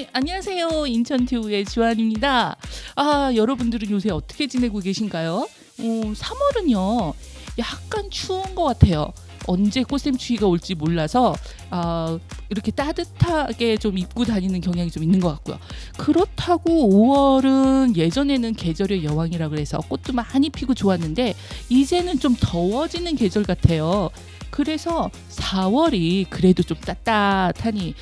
네, 안녕하세요. 인천튜브의 주한입니다. 여러분들은 요새 어떻게 지내고 계신가요? 3월은요, 약간 추운 것 같아요. 언제 꽃샘추위가 올지 몰라서 이렇게 따뜻하게 좀 입고 다니는 경향이 좀 있는 것 같고요. 그렇다고 5월은 예전에는 계절의 여왕이라 그래서 꽃도 많이 피고 좋았는데 이제는 좀 더워지는 계절 같아요. 그래서 4월이 그래도 좀 따뜻하니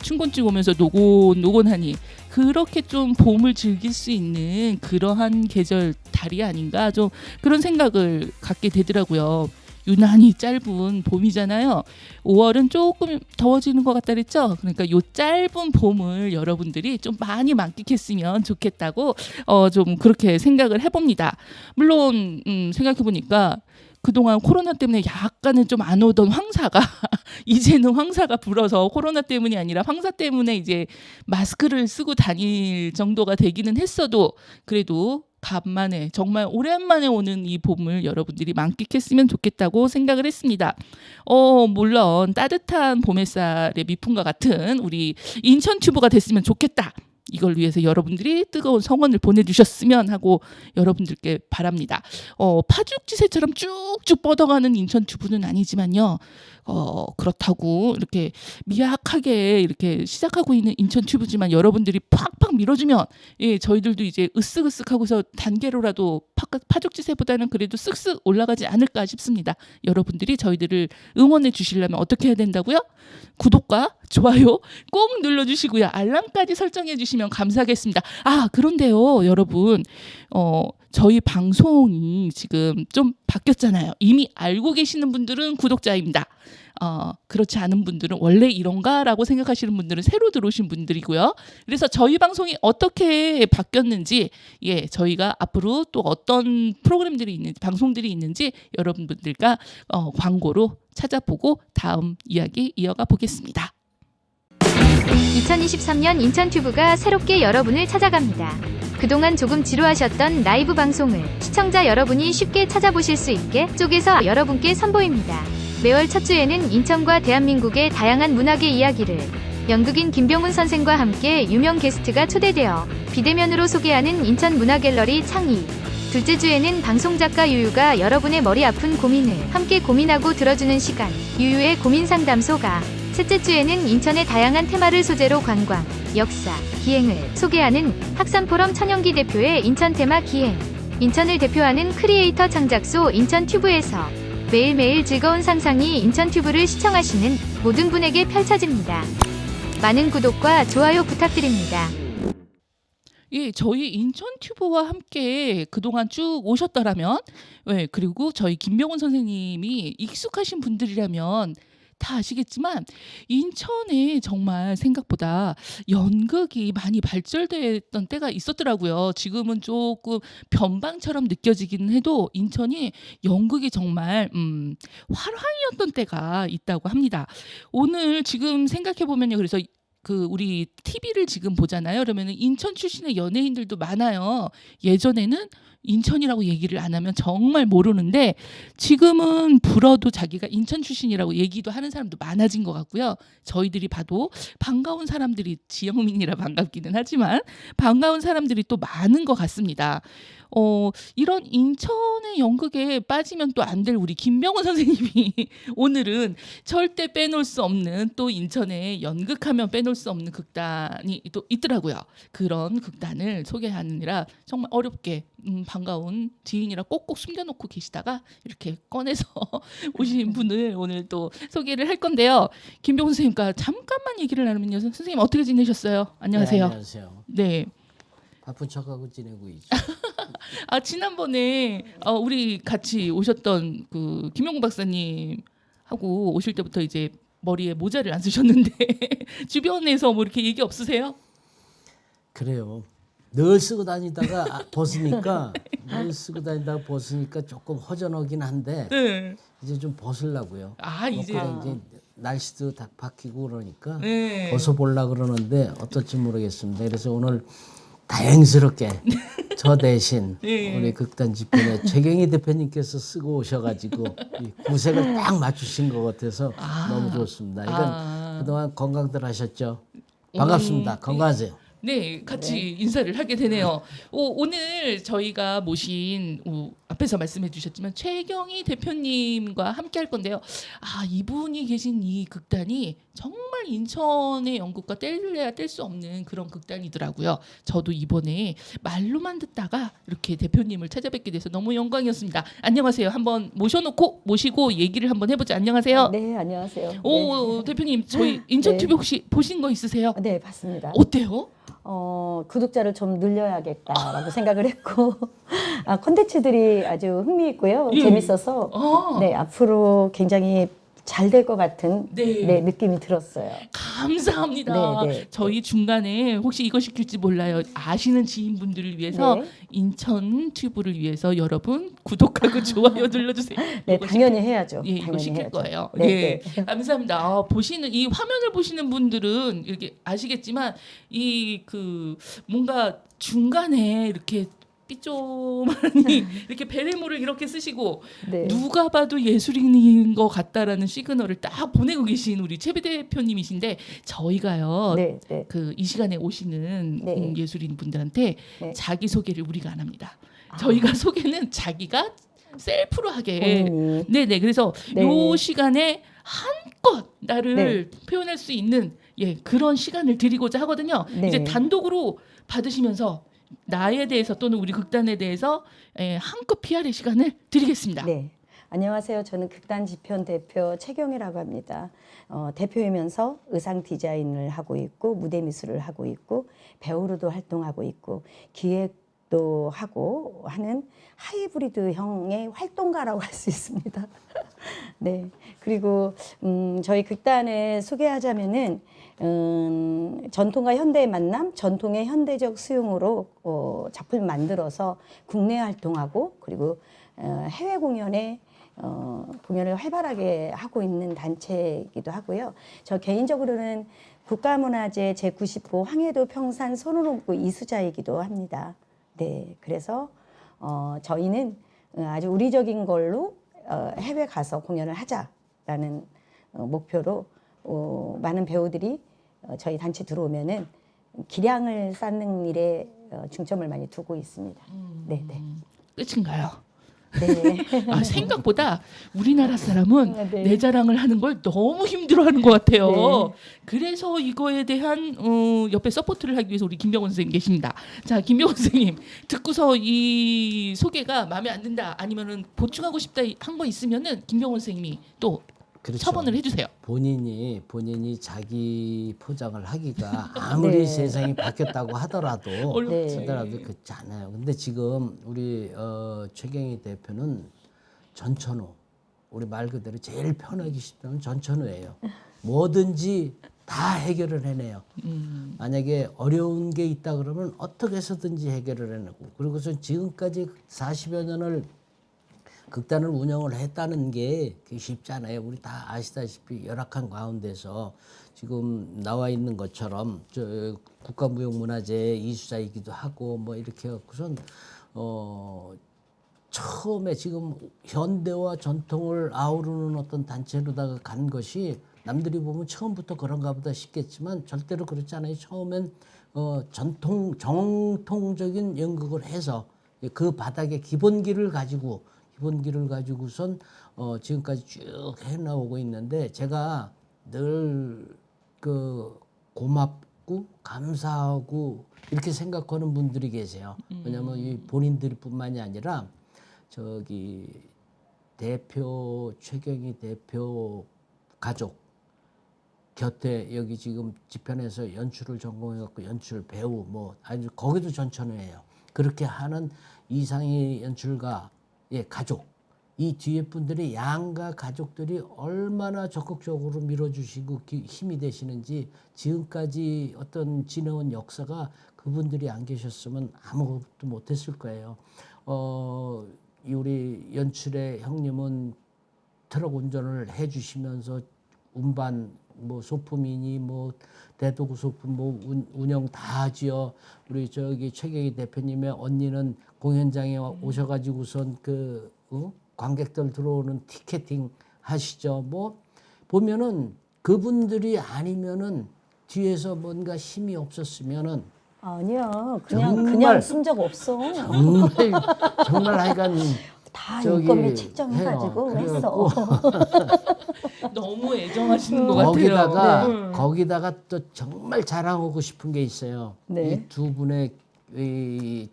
춘곤증 오면서 노곤노곤하니 그렇게 좀 봄을 즐길 수 있는 그러한 계절 달이 아닌가 좀 그런 생각을 갖게 되더라고요. 유난히 짧은 봄이잖아요. 5월은 조금 더워지는 것 같다 그랬죠. 그러니까 요 짧은 봄을 여러분들이 좀 많이 만끽했으면 좋겠다고 좀 그렇게 생각을 해봅니다. 물론 생각해보니까 그동안 코로나 때문에 약간은 좀 안 오던 황사가 이제는 황사가 불어서 코로나 때문이 아니라 황사 때문에 이제 마스크를 쓰고 다닐 정도가 되기는 했어도 그래도 간만에 정말 오랜만에 오는 이 봄을 여러분들이 만끽했으면 좋겠다고 생각을 했습니다. 물론 따뜻한 봄 햇살의 미풍과 같은 우리 인천 튜브가 됐으면 좋겠다. 이걸 위해서 여러분들이 뜨거운 성원을 보내주셨으면 하고 여러분들께 바랍니다. 파죽지세처럼 쭉쭉 뻗어가는 인천 튜브는 아니지만요. 그렇다고 이렇게 미약하게 이렇게 시작하고 있는 인천 튜브지만 여러분들이 팍팍 밀어주면 저희들도 이제 으쓱으쓱하고서 단계로라도 파죽지세보다는 그래도 쓱쓱 올라가지 않을까 싶습니다. 여러분들이 저희들을 응원해 주시려면 어떻게 해야 된다고요? 구독과 좋아요 꼭 눌러주시고요. 알람까지 설정해 주시면 감사하겠습니다. 그런데요 여러분 저희 방송이 지금 좀 바뀌었잖아요. 이미 알고 계시는 분들은 구독자입니다. 그렇지 않은 분들은 원래 이런가라고 생각하시는 분들은 새로 들어오신 분들이고요. 그래서 저희 방송이 어떻게 바뀌었는지 저희가 앞으로 또 어떤 프로그램들이 있는지 방송들이 있는지 여러분들과 광고로 찾아보고 다음 이야기 이어가 보겠습니다. 2023년 인천튜브가 새롭게 여러분을 찾아갑니다. 그동안 조금 지루하셨던 라이브 방송을 시청자 여러분이 쉽게 찾아보실 수 있게 쪼개서 여러분께 선보입니다. 매월 첫 주에는 인천과 대한민국의 다양한 문학의 이야기를 연극인 김병훈 선생과 함께 유명 게스트가 초대되어 비대면으로 소개하는 인천 문화갤러리 창의. 둘째 주에는 방송작가 유유가 여러분의 머리 아픈 고민을 함께 고민하고 들어주는 시간, 유유의 고민상담소가. 셋째 주에는 인천의 다양한 테마를 소재로 관광, 역사, 기행을 소개하는 학산포럼 천연기 대표의 인천 테마 기행. 인천을 대표하는 크리에이터 창작소 인천튜브에서 매일매일 즐거운 상상이 인천튜브를 시청하시는 모든 분에게 펼쳐집니다. 많은 구독과 좋아요 부탁드립니다. 저희 인천 튜브와 함께 그동안 쭉 오셨더라면 그리고 저희 김병훈 선생님이 익숙하신 분들이라면 다 아시겠지만 인천에 정말 생각보다 연극이 많이 발전됐던 때가 있었더라고요. 지금은 조금 변방처럼 느껴지기는 해도 인천이 연극이 정말 활황이었던 때가 있다고 합니다. 오늘 지금 생각해보면요. 그래서 우리 TV를 지금 보잖아요. 그러면 인천 출신의 연예인들도 많아요. 예전에는 인천이라고 얘기를 안 하면 정말 모르는데 지금은 불어도 자기가 인천 출신이라고 얘기도 하는 사람도 많아진 것 같고요. 저희들이 봐도 반가운 사람들이 지영민이라 반갑기는 하지만 반가운 사람들이 또 많은 것 같습니다. 이런 인천의 연극에 빠지면 또 안 될 우리 김병훈 선생님이 오늘은 절대 빼놓을 수 없는 또 인천에 연극하면 빼놓을 수 없는 극단이 또 있더라고요. 그런 극단을 소개하느라 정말 어렵게 반가운 지인이라 꼭꼭 숨겨놓고 계시다가 이렇게 꺼내서 오신 분을 오늘 또 소개를 할 건데요. 김병훈 선생님과 잠깐만 얘기를 나누면요. 선생님 어떻게 지내셨어요? 안녕하세요. 네, 안녕하세요. 네. 바쁜 척하고 지내고 있죠. 지난번에 우리 같이 오셨던 그 김용국 박사님하고 오실 때부터 이제 머리에 모자를 안 쓰셨는데 주변에서 뭐 이렇게 얘기 없으세요? 그래요. 늘 쓰고 다니다가 벗으니까 늘 쓰고 다니다가 벗으니까 조금 허전하긴 한데 네. 이제 좀 벗으려고요. 이제 이제 날씨도 다 바뀌고 그러니까 네. 벗어보려고 그러는데 어떨지 모르겠습니다. 그래서 오늘 다행스럽게 저 대신 네. 우리 극단 집편에 최경희 대표님께서 쓰고 오셔가지고 이 구색을 딱 맞추신 것 같아서 너무 좋습니다. 이건 그동안 건강들 하셨죠? 반갑습니다. 건강하세요. 네, 같이 인사를 하게 되네요. 오늘 저희가 모신 앞에서 말씀해 주셨지만 최경희 대표님과 함께 할 건데요. 이분이 계신 이 극단이 정말 인천의 연극과 뗄래야 뗄 수 없는 그런 극단이더라고요. 저도 이번에 말로만 듣다가 이렇게 대표님을 찾아뵙게 돼서 너무 영광이었습니다. 안녕하세요. 한번 모시고 얘기를 한번 해보자. 안녕하세요. 네, 안녕하세요. 대표님, 저희 인천 네. TV 혹시 보신 거 있으세요? 네, 봤습니다. 어때요? 구독자를 좀 늘려야겠다라고 생각을 했고 콘텐츠들이 아주 흥미있고요. 예. 재밌어서 네, 앞으로 굉장히 잘 될 것 같은 네. 느낌이 들었어요. 감사합니다. 네, 네. 저희 중간에 혹시 이거 시킬지 몰라요. 아시는 지인분들을 위해서 네. 인천 튜브를 위해서 여러분 구독하고 좋아요 눌러주세요. 네, 이거 당연히 해야죠. 예, 이거 당연히 시킬 해야죠. 거예요. 네, 예, 네. 감사합니다. 보시는 이 화면을 보시는 분들은 이렇게 아시겠지만 이 뭔가 중간에 이렇게 삐조만이 이렇게 베레모를 이렇게 쓰시고 네. 누가 봐도 예술인인 것 같다라는 시그널을 딱 보내고 계신 우리 최 대표님이신데 저희가요. 네, 네. 이 시간에 오시는 네. 예술인 분들한테 네. 자기 소개를 우리가 안 합니다. 저희가 소개는 자기가 셀프로 하게. 본인이. 네네. 그래서 네. 요 시간에 한껏 나를 표현할 수 있는 그런 시간을 드리고자 하거든요. 네. 이제 단독으로 받으시면서 나에 대해서 또는 우리 극단에 대해서 한껏 PR의 시간을 드리겠습니다. 네. 안녕하세요. 저는 극단 지편 대표 최경희라고 합니다. 대표이면서 의상 디자인을 하고 있고 무대 미술을 하고 있고 배우로도 활동하고 있고 기획도 하고 하는 하이브리드형의 활동가라고 할 수 있습니다. 네. 그리고 저희 극단을 소개하자면은 전통과 현대의 만남, 전통의 현대적 수용으로 작품을 만들어서 국내 활동하고 그리고 해외 공연에 공연을 활발하게 하고 있는 단체이기도 하고요. 저 개인적으로는 국가문화재 제90호 황해도 평산 손으로구 이수자이기도 합니다. 네, 그래서 저희는 아주 우리적인 걸로 해외 가서 공연을 하자라는 목표로 많은 배우들이 저희 단체 들어오면은 기량을 쌓는 일에 중점을 많이 두고 있습니다. 네, 네. 끝인가요? 네. 생각보다 우리나라 사람은 네. 내 자랑을 하는 걸 너무 힘들어하는 것 같아요. 네. 그래서 이거에 대한 옆에 서포트를 하기 위해서 우리 김병원 선생님 계십니다. 자, 김병원 선생님 듣고서 이 소개가 마음에 안 든다 아니면은 보충하고 싶다 한 거 있으면은 김병원 선생님이 또 그렇죠. 첨언을 해주세요. 본인이 자기 포장을 하기가 아무리 네. 세상이 바뀌었다고 하더라도 어렵지. 그렇지 않아요. 근데 지금 우리 최경희 대표는 전천후, 우리 말 그대로 제일 편하기 쉽다면 전천후예요. 뭐든지 다 해결을 해내요. 만약에 어려운 게 있다 그러면 어떻게 해서든지 해결을 해내고, 그리고서 지금까지 40여 년을 극단을 운영을 했다는 게 그게 쉽지 않아요. 우리 다 아시다시피 열악한 가운데서 지금 나와 있는 것처럼 저 국가무형문화재 이수자이기도 하고 뭐 이렇게 해갖고선 처음에 지금 현대와 전통을 아우르는 어떤 단체로다가 간 것이 남들이 보면 처음부터 그런가 보다 싶겠지만 절대로 그렇지 않아요. 처음엔 정통적인 연극을 해서 그 바닥에 기본기를 가지고선 지금까지 쭉 해나오고 있는데, 제가 늘 고맙고 감사하고 이렇게 생각하는 분들이 계세요. 왜냐하면 이 본인들뿐만이 아니라 저기 최경희 대표 가족 곁에 여기 지금 지편에서 연출을 전공해갖고 연출 배우 아주 거기도 전천후예요. 그렇게 하는 이상희 연출가 가족, 이 뒤에 분들이 양가 가족들이 얼마나 적극적으로 밀어주시고 힘이 되시는지, 지금까지 어떤 지내온 역사가 그분들이 안 계셨으면 아무것도 못했을 거예요. 우리 연출의 형님은 트럭 운전을 해주시면서 운반 소품이니 대도구 소품 운영 다 하지요. 우리 저기 최경희 대표님의 언니는 공연장에 오셔가지고선 관객들 들어오는 티켓팅 하시죠. 보면은 그분들이 아니면은 뒤에서 뭔가 힘이 없었으면은 아니야. 정말- 그냥 쓴 적 없어. 정말 하여간 다 저기 인건비 책정해가지고 해요. 했어. 너무 애정하시는 것 같아요. 거기다가 또 정말 자랑하고 싶은 게 있어요. 네. 이 두 분의 이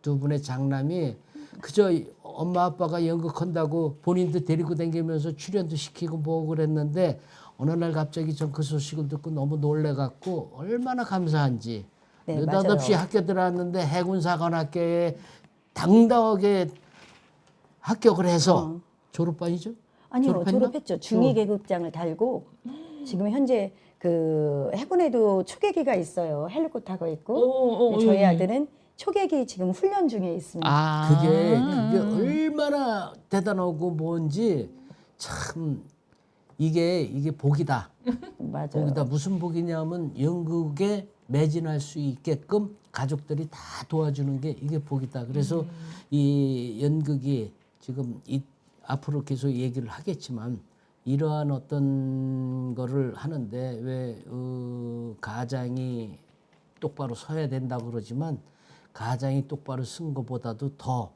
두 분의 장남이 그저 엄마 아빠가 연극한다고 본인도 데리고 다니면서 출연도 시키고 뭐고 그랬는데 어느 날 갑자기 전 그 소식을 듣고 너무 놀래갖고 얼마나 감사한지 네, 느닷없이 맞아요. 학교 들어왔는데 해군사관학교에 당당하게 합격을 해서 졸업반이죠? 아니요, 졸업했나? 졸업했죠. 중2 계급장을 달고 지금 현재 그 해군에도 초계기가 있어요. 헬리콥터 타고 있고. 근데 저희 아들은 초계기 지금 훈련 중에 있습니다. 아. 그게 얼마나 대단하고 뭔지 참 이게 복이다. 맞아요. 복이다. 무슨 복이냐면 연극에 매진할 수 있게끔 가족들이 다 도와주는 게 이게 복이다. 그래서 이 연극이 지금 앞으로 계속 얘기를 하겠지만 이러한 어떤 거를 하는데 왜 가장이 똑바로 서야 된다고 그러지만 가장이 똑바로 쓴 것보다도 더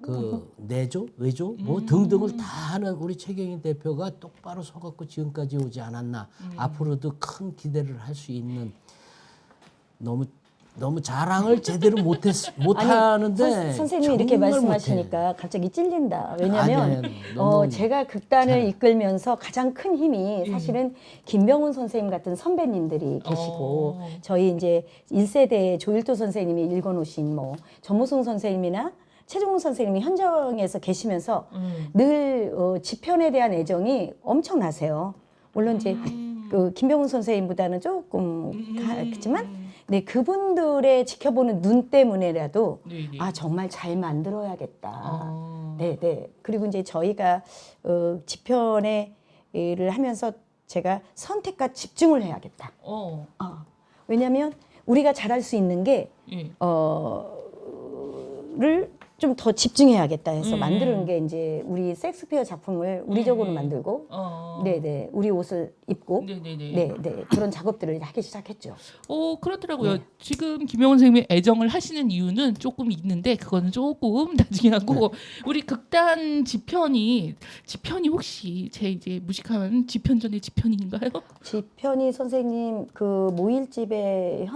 그 내조, 외조 뭐 등등을 다 하는 우리 최경희 대표가 똑바로 서갖고 지금까지 오지 않았나. 앞으로도 큰 기대를 할 수 있는 너무 자랑을 제대로 못하는데 선생님이 이렇게 정말 말씀하시니까 갑자기 찔린다. 왜냐하면 아니, 너무 제가 극단을 이끌면서 가장 큰 힘이 사실은 김병훈 선생님 같은 선배님들이 계시고 저희 이제 1세대 조일도 선생님이 읽어놓으신 뭐 전무승 선생님이나 최종훈 선생님이 현장에서 계시면서 늘 지편에 대한 애정이 엄청나세요. 물론 이제 그 김병훈 선생님보다는 조금 그렇지만 네, 그분들의 지켜보는 눈 때문에라도 네네. 아 정말 잘 만들어야겠다. 아. 네, 네. 그리고 이제 저희가 지편의 일을 하면서 제가 선택과 집중을 해야겠다. 왜냐하면 우리가 잘할 수 있는 게 예. 를 좀 더 집중해야겠다 해서 만드는 게 이제 우리 섹스피어 작품을 우리적으로 만들고 네네 우리 옷을 입고 네네네. 네네 그런 작업들을 하기 시작했죠. 그렇더라고요. 네. 지금 김영원 선생님이 애정을 하시는 이유는 조금 있는데 그거는 조금 나중에 하고 우리 극단 지편이 혹시 제 이제 무식한 지편전의 지편인가요? 지편이 선생님 그 모일집에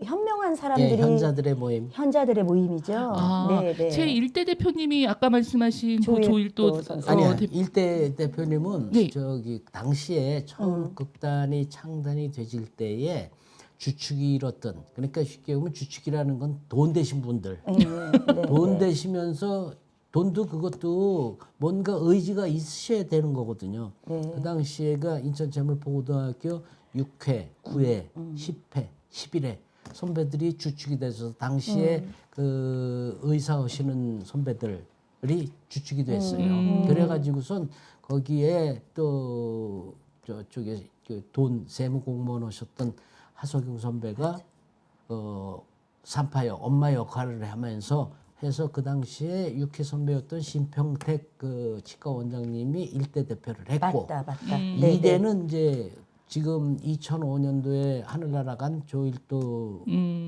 현명한 사람들이 예, 현자들의 모임. 현자들의 모임이죠. 네네. 제 1대 대표님이 아까 말씀하신 조일도 조일도 선생님. 아니야. 대표. 일대 대표님은 네. 저기 당시에 처음 극단이 창단이 되질 때에 주축이 이뤘던 그러니까 쉽게 보면 주축이라는 건 돈 되신 분들 돈 되시면서 돈도 그것도 뭔가 의지가 있으셔야 되는 거거든요. 그 당시에가 인천재물포고등학교 6회, 9회, 10회, 11회 선배들이 주축이 돼서 당시에 그 의사 하시는 선배들이 주축이 됐어요. 그래가지고선 거기에 또 저쪽에 그 돈 세무 공무원 하셨던 하석영 선배가 산파역 엄마 역할을 하면서 해서 그 당시에 육회 선배였던 신평택 그 치과 원장님이 일대 대표를 했고 맞다. 이대는 이제 지금 2005년도에 하늘나라 간 조일도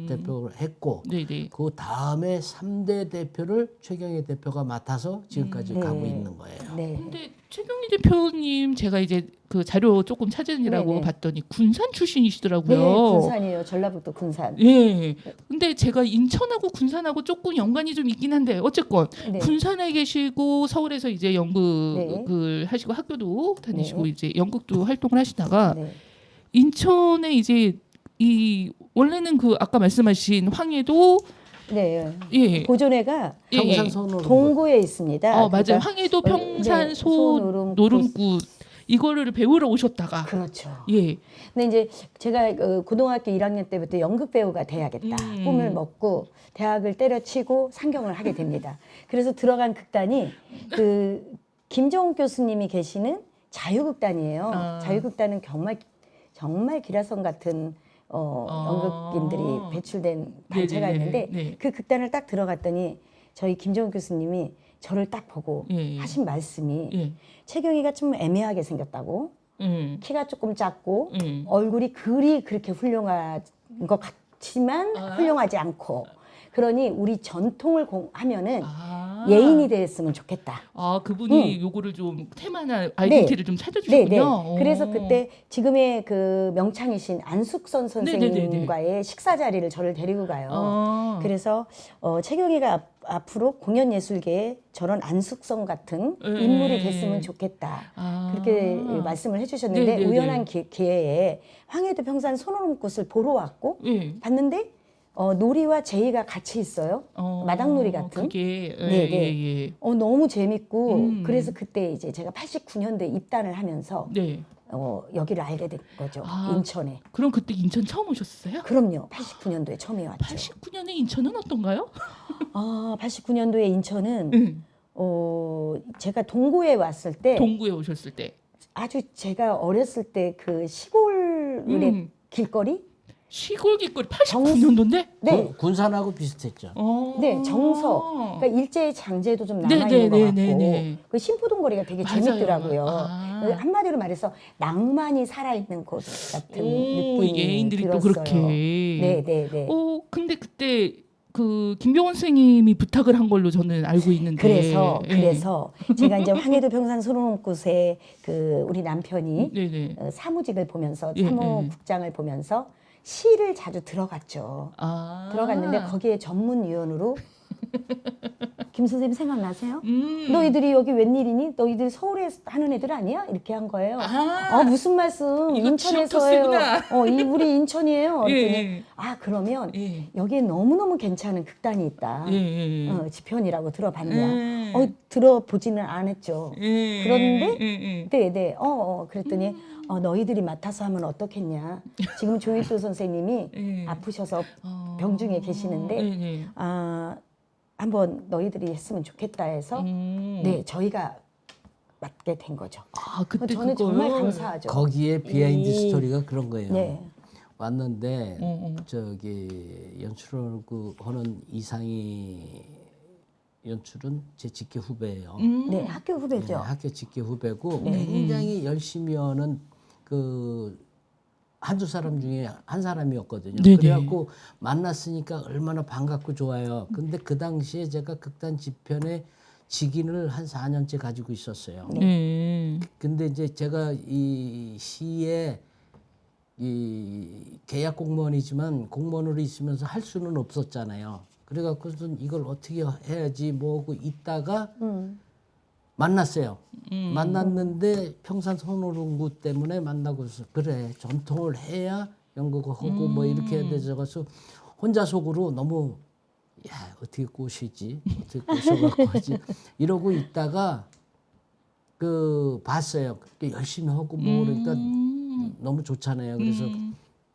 대표를 했고 네네. 그 다음에 3대 대표를 최경희 대표가 맡아서 지금까지 가고 있는 거예요. 네. 근데 최경희 대표님 제가 이제 그 자료 조금 찾으느라고 네네. 봤더니 군산 출신이시더라고요. 네, 군산이에요. 전라북도 군산. 예. 근데 제가 인천하고 군산하고 조금 연관이 좀 있긴 한데 어쨌건 네. 군산에 계시고 서울에서 이제 연극을 하시고 학교도 다니시고 네. 이제 연극도 활동을 하시다가 네. 인천에 이제 이 원래는 그 아까 말씀하신 황해도 네. 예. 보존회가 예, 예. 평산소는 동구에 있습니다. 맞아요. 그러니까 황해도 평산 네, 소 노름굿 이거를 배우러 오셨다가 그렇죠. 예. 근데 이제 제가 고등학교 1학년 때부터 연극 배우가 돼야겠다 꿈을 먹고 대학을 때려치고 상경을 하게 됩니다. 그래서 들어간 극단이 그 김정욱 교수님이 계시는 자유극단이에요. 자유극단은 정말 기라성 같은 연극인들이 배출된 단체가 네네네. 있는데 네. 그 극단을 딱 들어갔더니 저희 김정욱 교수님이 저를 딱 보고 예. 하신 말씀이 예. 최경희가 좀 애매하게 생겼다고 키가 조금 작고 음. 얼굴이 그리 그렇게 훌륭한 것 같지만 훌륭하지 않고 그러니 우리 전통을 하면은 예인이 됐으면 좋겠다. 아, 그분이 요거를 좀 테마나 아이덴티티를 좀 찾아주셨군요. 네. 그래서 그때 지금의 그 명창이신 안숙선 선생님과의 식사 자리를 저를 데리고 가요. 그래서 채경이가 앞으로 공연 예술계에 저런 안숙선 같은 인물이 됐으면 좋겠다. 그렇게 말씀을 해주셨는데 네네네. 우연한 기회에 황해도 평산 손오름꽃을 보러 왔고 봤는데 놀이와 제이가 같이 있어요. 마당놀이 같은. 그게 네, 네. 예. 너무 재밌고 그래서 그때 이제 제가 89년도에 입단을 하면서 네. 여기를 알게 된 거죠. 아, 인천에. 그럼 그때 인천 처음 오셨어요? 그럼요. 89년도에 처음에 왔죠. 89년에 인천은 어떤가요? 89년도에 인천은 제가 동구에 왔을 때 동구에 오셨을 때. 아주 제가 어렸을 때 그 시골의 길거리 시골 길거리 89년도인데? 네. 군산하고 비슷했죠. 네, 정서. 그러니까 일제 장제도 좀 네, 남아있는 것 같고 네. 그 신포동 거리가 되게 맞아요. 재밌더라고요. 아. 한마디로 말해서 낭만이 살아있는 곳 같은 느낌이 예인들이 들었어요. 또 그렇게. 네. 근데 그때 그 김병원 선생님이 부탁을 한 걸로 저는 알고 있는데. 그래서 제가 이제 황해도 평산 소롱꽃에 그 우리 남편이 네네. 사무직을 보면서 예, 사무국장을 보면서 시를 자주 들어갔죠. 아. 들어갔는데 거기에 전문위원으로 김 선생님 생각나세요? 음. 너희들이 여기 웬일이니? 너희들 서울에 하는 애들 아니야? 이렇게 한 거예요. 무슨 말씀? 이거 인천에서 지역도 해요. 우리 인천이에요. 그랬더니 예. 그러면 예. 여기에 너무너무 괜찮은 극단이 있다. 예. 지편이라고 들어봤냐? 들어보지는 않았죠. 그런데 네. 그랬더니 너희들이 맡아서 하면 어떻겠냐. 지금 조일도 선생님이 아프셔서 병중에 계시는데 한번 너희들이 했으면 좋겠다 해서 네 저희가 맡게 된 거죠. 그때 저는 정말 감사하죠. 거기에 비하인드 스토리가 그런 거예요. 네. 왔는데 저기 연출을 하는 이상희 연출은 제 직계 후배예요. 네, 학교 후배죠. 네, 학교 직계 후배고 네. 굉장히 열심히 하는 그 한두 사람 중에 한 사람이었거든요. 네네. 그래갖고 만났으니까 얼마나 반갑고 좋아요. 근데 그 당시에 제가 극단 집편에 직인을 한 4년째 가지고 있었어요. 근데 이제 제가 이 시에 이 계약 공무원이지만 공무원으로 있으면서 할 수는 없었잖아요. 그래갖고 이걸 어떻게 해야지 뭐하고 있다가 만났어요. 만났는데 평산 손오름구 때문에 만나고서 그래 전통을 해야 연극을 하고 뭐 이렇게 해야 되죠. 그래서 혼자 속으로 너무 야 어떻게 꼬시지 어떻게 꼬셔갖고 하지 이러고 있다가 그 봤어요. 열심히 하고 뭐 그러니까 너무 좋잖아요. 그래서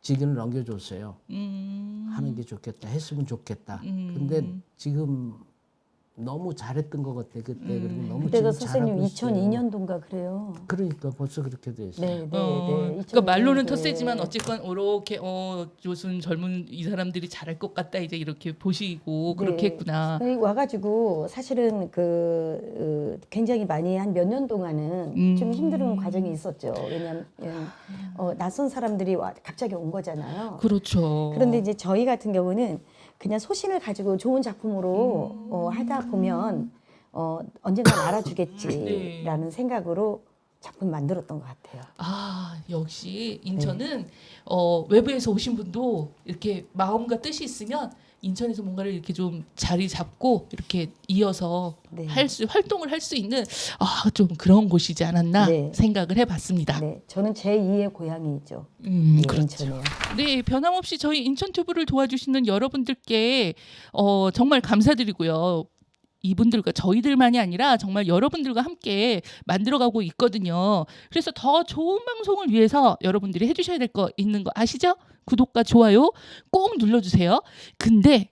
직인을 넘겨줬어요. 하는 게 좋겠다. 했으면 좋겠다. 근데 지금 너무 잘했던 것 같아. 그때 그리고 너무 그때가 지금 선생님 잘하고 있어요. 2002년도인가 그래요. 그러니까 벌써 그렇게 됐어요. 네. 그러니까 말로는 2002년도에. 텃세지만 어쨌건 이렇게 요즘 젊은 이 사람들이 잘할 것 같다 이제 이렇게 보시고 그렇게 네. 했구나. 와가지고 사실은 굉장히 많이 한 몇 년 동안은 좀 힘든 과정이 있었죠. 왜냐하면 낯선 사람들이 갑자기 온 거잖아요. 그렇죠. 그런데 이제 저희 같은 경우는 그냥 소신을 가지고 좋은 작품으로 하다 보면 언젠가 알아주겠지라는 생각으로 작품 만들었던 것 같아요. 역시 인천은 외부에서 오신 분도 이렇게 마음과 뜻이 있으면 인천에서 뭔가를 이렇게 좀 자리 잡고 이렇게 이어서 네. 활동을 할 수 있는 좀 그런 곳이지 않았나 네. 생각을 해봤습니다. 네, 저는 제2의 고향이죠. 그렇죠. 인천이요. 네, 변함없이 저희 인천튜브를 도와주시는 여러분들께 정말 감사드리고요. 이분들과 저희들만이 아니라 정말 여러분들과 함께 만들어가고 있거든요. 그래서 더 좋은 방송을 위해서 여러분들이 해주셔야 될 거 있는 거 아시죠? 구독과 좋아요 꼭 눌러주세요. 근데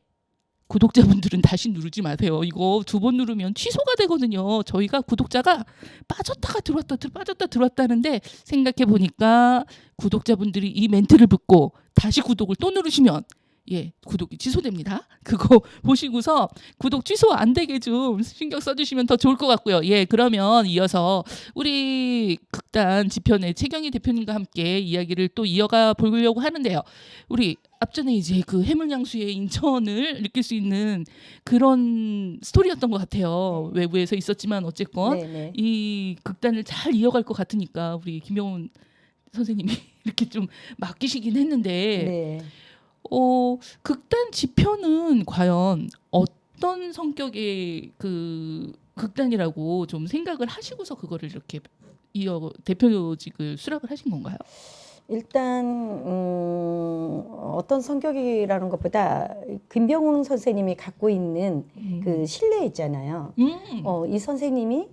구독자분들은 다시 누르지 마세요. 이거 2번 누르면 취소가 되거든요. 저희가 구독자가 빠졌다가 들어왔다 빠졌다 들어왔다 하는데 생각해 보니까 구독자분들이 이 멘트를 듣고 다시 구독을 또 누르시면 예, 구독이 취소됩니다. 그거 보시고서 구독 취소 안 되게 좀 신경 써주시면 더 좋을 것 같고요. 예, 그러면 이어서 우리 극단 지편의 최경희 대표님과 함께 이야기를 또 이어가 보려고 하는데요. 우리 앞전에 이제 그 해물양수의 인천을 느낄 수 있는 그런 스토리였던 것 같아요. 외부에서 있었지만 어쨌건 네. 이 극단을 잘 이어갈 것 같으니까 우리 김병훈 선생님이 이렇게 좀 맡기시긴 했는데 네. 극단 지편은 과연 어떤 성격의 그 극단이라고 좀 생각을 하시고서 그거를 이렇게 대표직을 수락을 하신 건가요? 일단 어떤 성격이라는 것보다 김병훈 선생님이 갖고 있는 그 신뢰 있잖아요. 이 선생님이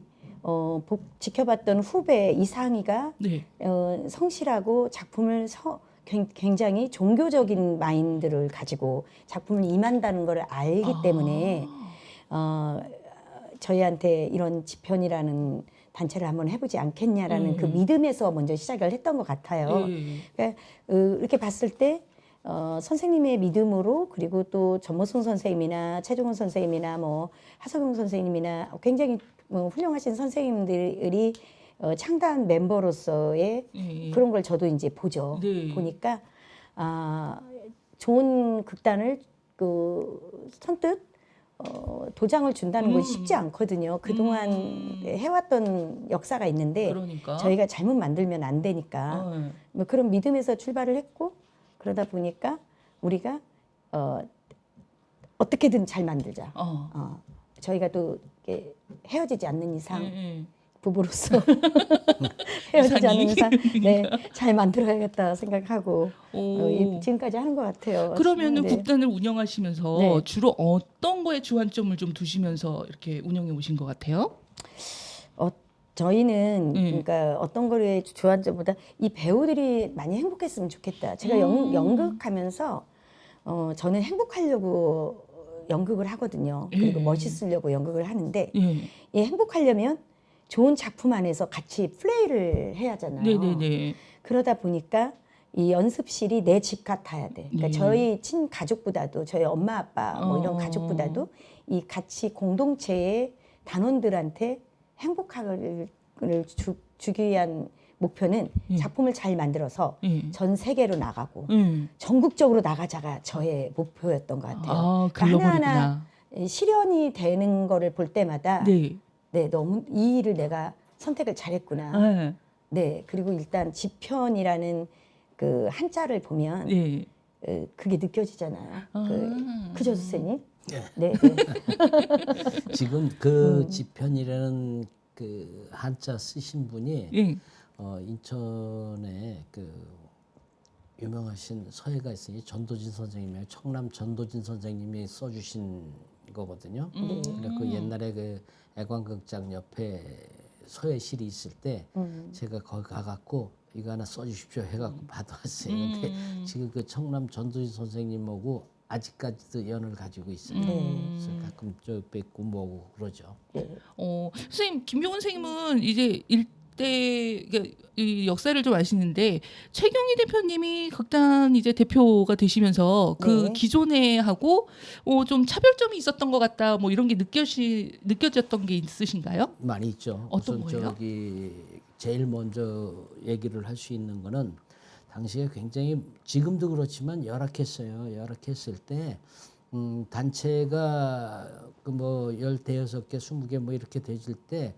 지켜봤던 후배 이상희가 네. 성실하고 작품을 굉장히 종교적인 마인드를 가지고 작품을 임한다는 걸 알기 때문에 저희한테 이런 지편이라는 단체를 한번 해보지 않겠냐라는 그 믿음에서 먼저 시작을 했던 것 같아요. 그러니까 이렇게 봤을 때 선생님의 믿음으로, 그리고 또 전모승 선생님이나 최종훈 선생님이나 뭐 하석영 선생님이나 굉장히 훌륭하신 선생님들이 창단 멤버로서의 그런 걸 저도 이제 보죠. 네. 보니까 좋은 극단을 선뜻 도장을 준다는 건 쉽지 않거든요. 그동안 해왔던 역사가 있는데 그러니까. 저희가 잘못 만들면 안 되니까 뭐 그런 믿음에서 출발을 했고, 그러다 보니까 우리가 어떻게든 잘 만들자. 저희가 또 이렇게 헤어지지 않는 이상 부부로서 헤어지지 않는 이상 잘 만들어야겠다 생각하고 지금까지 하는 것 같아요. 그러면은 네. 극단을 운영하시면서 네. 주로 어떤 거에 주안점을 좀 두시면서 이렇게 운영해 오신 것 같아요? 저희는 그러니까 어떤 거에 주안점보다 이 배우들이 많이 행복했으면 좋겠다. 제가 연극하면서 저는 행복하려고 연극을 하거든요. 그리고 멋있으려고 연극을 하는데 이 행복하려면 좋은 작품 안에서 같이 플레이를 해야 하잖아요. 네네네. 그러다 보니까 이 연습실이 내 집 같아야 돼. 그러니까 저희 친가족보다도, 저희 엄마 아빠 뭐 이런 가족보다도 이 같이 공동체의 단원들한테 행복함을 주기 위한 목표는 작품을 잘 만들어서 전 세계로 나가고 전국적으로 나가자가 저의 목표였던 것 같아요. 그러니까 하나하나 실현이 되는 거를 볼 때마다 너무 이 일을 내가 선택을 잘했구나. 그리고 일단 지편이라는 그 한자를 보면 그게 느껴지잖아요. 그죠, 선생님? 네. 지금 그 지편이라는 그 한자 쓰신 분이 인천에 그 유명하신 서예가 있으니 전도진 선생님이에요. 청남 전도진 선생님이 써주신 거거든요. 그래 그 옛날에 그 애관극장 옆에 서예실이 있을 때 제가 거기 가갖고 이거 하나 써주십시오 해갖고 받아왔어요. 근데 지금 그 청남 전도진 선생님하고 아직까지도 연을 가지고 있어요. 그래서 가끔 저 뵙고 뭐고 그러죠. 선생님, 김병훈 선생님은 이제 일대 이 역사를 좀 아시는데 최경희 대표님이 극단 이제 대표가 되시면서 그 기존에 하고 좀 차별점이 있었던 것 같다, 뭐 이런 게 느껴졌던 게 있으신가요? 많이 있죠. 어떤 우선 거예요? 저기 제일 먼저 얘기를 할 수 있는 거는 당시에 굉장히 지금도 그렇지만 열악했어요. 열악했을 때 단체가 그 뭐 10대여섯 개, 20개 뭐 이렇게 되질 때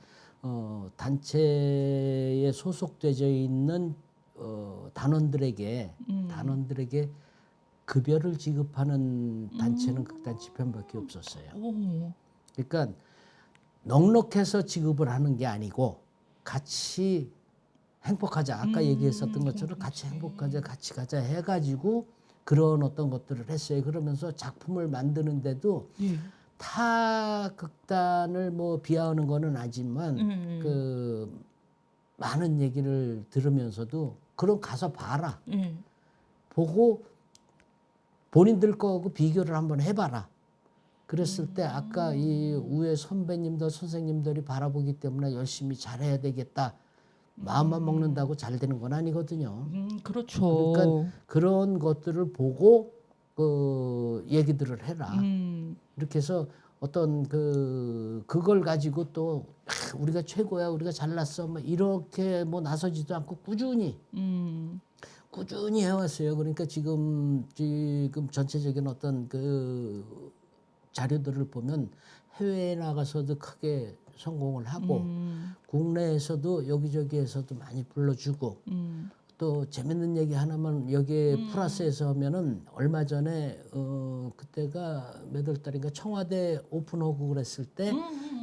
단체에 소속되어 있는 단원들에게 급여를 지급하는 단체는 극단 지편밖에 없었어요. 그러니까 넉넉해서 지급을 하는 게 아니고 같이 행복하자. 아까 얘기했었던 것처럼 같이 행복하자, 같이 가자 해가지고 그런 어떤 것들을 했어요. 그러면서 작품을 만드는데도 타 극단을 뭐 비하하는 거는 아니지만 그 많은 얘기를 들으면서도 그럼 가서 봐라. 보고 본인들 거하고 비교를 한번 해봐라. 그랬을 때 아까 이 우에 선배님들 선생님들이 바라보기 때문에 열심히 잘해야 되겠다. 마음만 먹는다고 잘 되는 건 아니거든요. 그렇죠. 그러니까 그런 것들을 보고 그 얘기들을 해라. 이렇게 해서 어떤 그걸 가지고 또 우리가 최고야, 우리가 잘났어, 뭐 이렇게 뭐 나서지도 않고 꾸준히 해왔어요. 그러니까 지금 전체적인 어떤 그 자료들을 보면 해외에 나가서도 크게 성공을 하고 국내에서도 여기저기에서도 많이 불러주고 또 재밌는 얘기 하나만 여기에 플러스해서 하면은 얼마 전에 그때가 몇 월 달인가 청와대 오픈하고 그랬을 때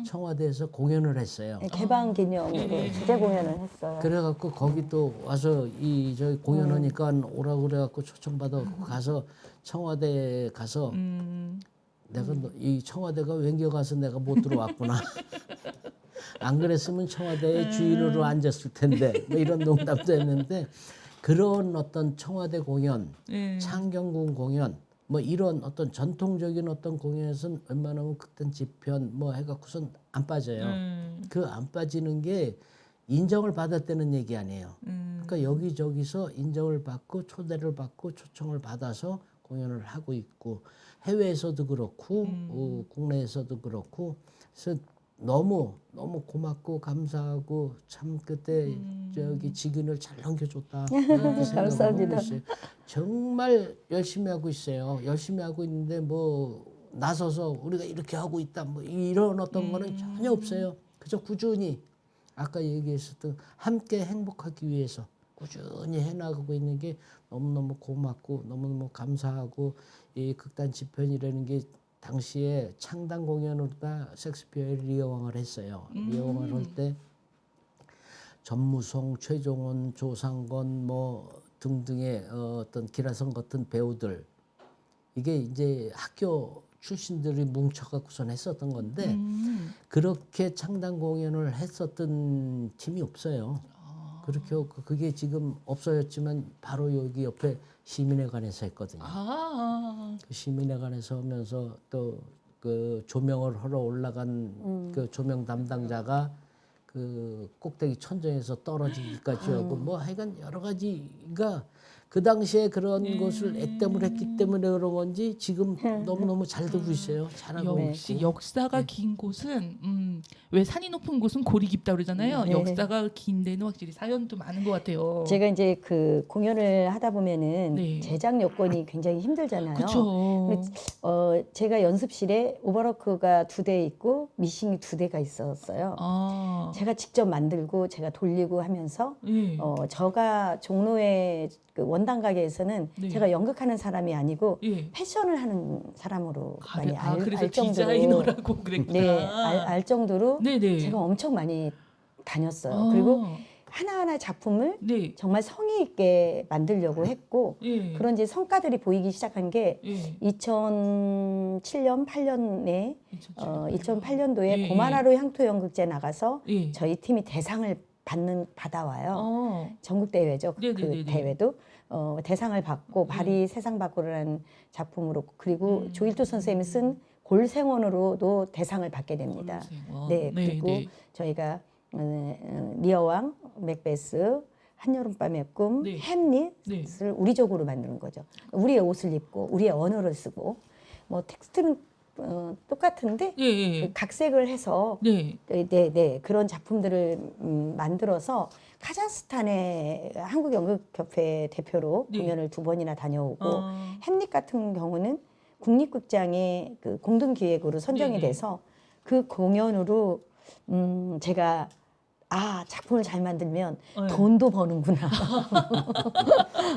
청와대에서 공연을 했어요. 네, 개방 기념으로 주제 공연을 했어요. 그래갖고 거기 또 와서 저희 공연하니까 오라고 그래갖고 초청받아 가서 청와대 가서 내가 이 청와대가 왠겨 가서 내가 못 들어왔구나. 안 그랬으면 청와대의 주인으로 앉았을 텐데 뭐 이런 농담도 했는데 그런 어떤 청와대 공연, 창경궁 공연 뭐 이런 어떤 전통적인 어떤 공연에서는 웬만하면 극단 집현 뭐 해갖고선 안 빠져요. 그 안 빠지는 게 인정을 받았다는 얘기 아니에요. 그러니까 여기저기서 인정을 받고 초대를 받고 초청을 받아서 공연을 하고 있고 해외에서도 그렇고 국내에서도 그렇고 그래서 너무 고맙고 감사하고 참 그때 저기 직인을 잘 넘겨줬다. 감사합니다. 정말 열심히 하고 있어요. 열심히 하고 있는데 뭐 나서서 우리가 이렇게 하고 있다 뭐 이런 어떤 거는 전혀 없어요. 그저 꾸준히 아까 얘기했었던 함께 행복하기 위해서 꾸준히 해나가고 있는 게 너무너무 고맙고 너무너무 감사하고 이 극단 집현이라는 게 당시에 창단 공연으로다 셰익스피어의 리어왕을 했어요. 리어왕을 할 때 전무송, 최종원, 조상건 뭐 등등의 어떤 기라성 같은 배우들 이게 이제 학교 출신들이 뭉쳐갖고선 했었던 건데 그렇게 창단 공연을 했었던 팀이 없어요. 그렇게 그게 지금 없어졌지만 바로 여기 옆에 시민회관에서 했거든요. 그 시민회관에서 하면서 또 그 조명을 하러 올라간 그 조명 담당자가 그 꼭대기 천정에서 떨어지기까지 하고 뭐 하여간 여러 가지가 그 당시에 그런 것을 액땜을 했기 때문에 그런 건지 지금 너무너무 잘 되고 있어요. 잘하고 역시 있고. 역사가 긴 곳은 왜 산이 높은 곳은 골이 깊다 그러잖아요. 네. 역사가 긴 데는 확실히 사연도 많은 것 같아요. 제가 이제 그 공연을 하다 보면은 네. 제작 여건이 굉장히 힘들잖아요. 그렇죠. 제가 연습실에 오버로크가 2대 있고 미싱이 2대가 있었어요. 아, 제가 직접 만들고 제가 돌리고 하면서 예. 저가 종로의 그 원단 가게에서는 네. 제가 연극하는 사람이 아니고 예. 패션을 하는 사람으로 많이 그래서 알 정도로 디자이너라고 그랬구나. 네, 알 정도로 네네. 제가 엄청 많이 다녔어요. 아, 그리고 하나하나 작품을 네. 정말 성의 있게 만들려고 했고 예. 그런 이제 성과들이 보이기 시작한 게 예. 2007년, 8년에 2008년도에 예, 고마라로 향토연극제 나가서 예. 저희 팀이 대상을 받아와요. 전국 대회죠. 네네네네. 그 대회도 대상을 받고 발이 세상 밖으로라는 작품으로 그리고 조일도 선생님이 쓴 골생원으로도 대상을 받게 됩니다. 네, 그리고 저희가 리어왕, 맥베스, 한여름밤의 꿈, 네. 햄릿을 우리적으로 만드는 거죠. 우리의 옷을 입고 우리의 언어를 쓰고 뭐 텍스트는 똑같은데 예. 그 각색을 해서 네. 네, 그런 작품들을 만들어서 카자흐스탄의 한국연극협회 대표로 네. 공연을 2번이나 다녀오고 햄릿 같은 경우는 국립극장의 그 공동기획으로 선정이 네네. 돼서 그 공연으로 제가 작품을 잘 만들면 네. 돈도 버는구나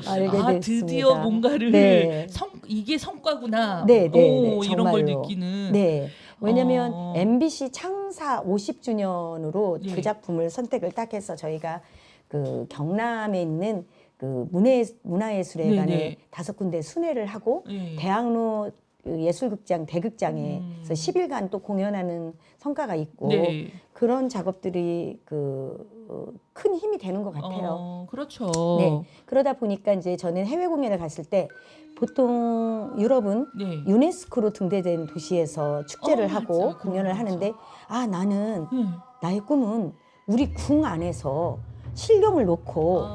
알게 됐습니다. 드디어 뭔가를 네. 이게 성과구나. 네, 이런 걸 정말로. 느끼는. 네. 왜냐면 어. MBC 창사 50주년으로 네. 그 작품을 선택을 딱 해서 저희가 그 경남에 있는 그 문화예술회관에 네네. 5군데 순회를 하고 네. 대학로 그 예술극장 대극장에서 10일간 또 공연하는 성과가 있고 네. 그런 작업들이 큰 힘이 되는 것 같아요. 그렇죠. 네. 그러다 보니까 이제 저는 해외 공연을 갔을 때 보통 유럽은 네. 유네스코로 등재된 도시에서 축제를 하고 맞아요. 공연을 그건 하는데 나는 네. 나의 꿈은 우리 궁 안에서 실경을 놓고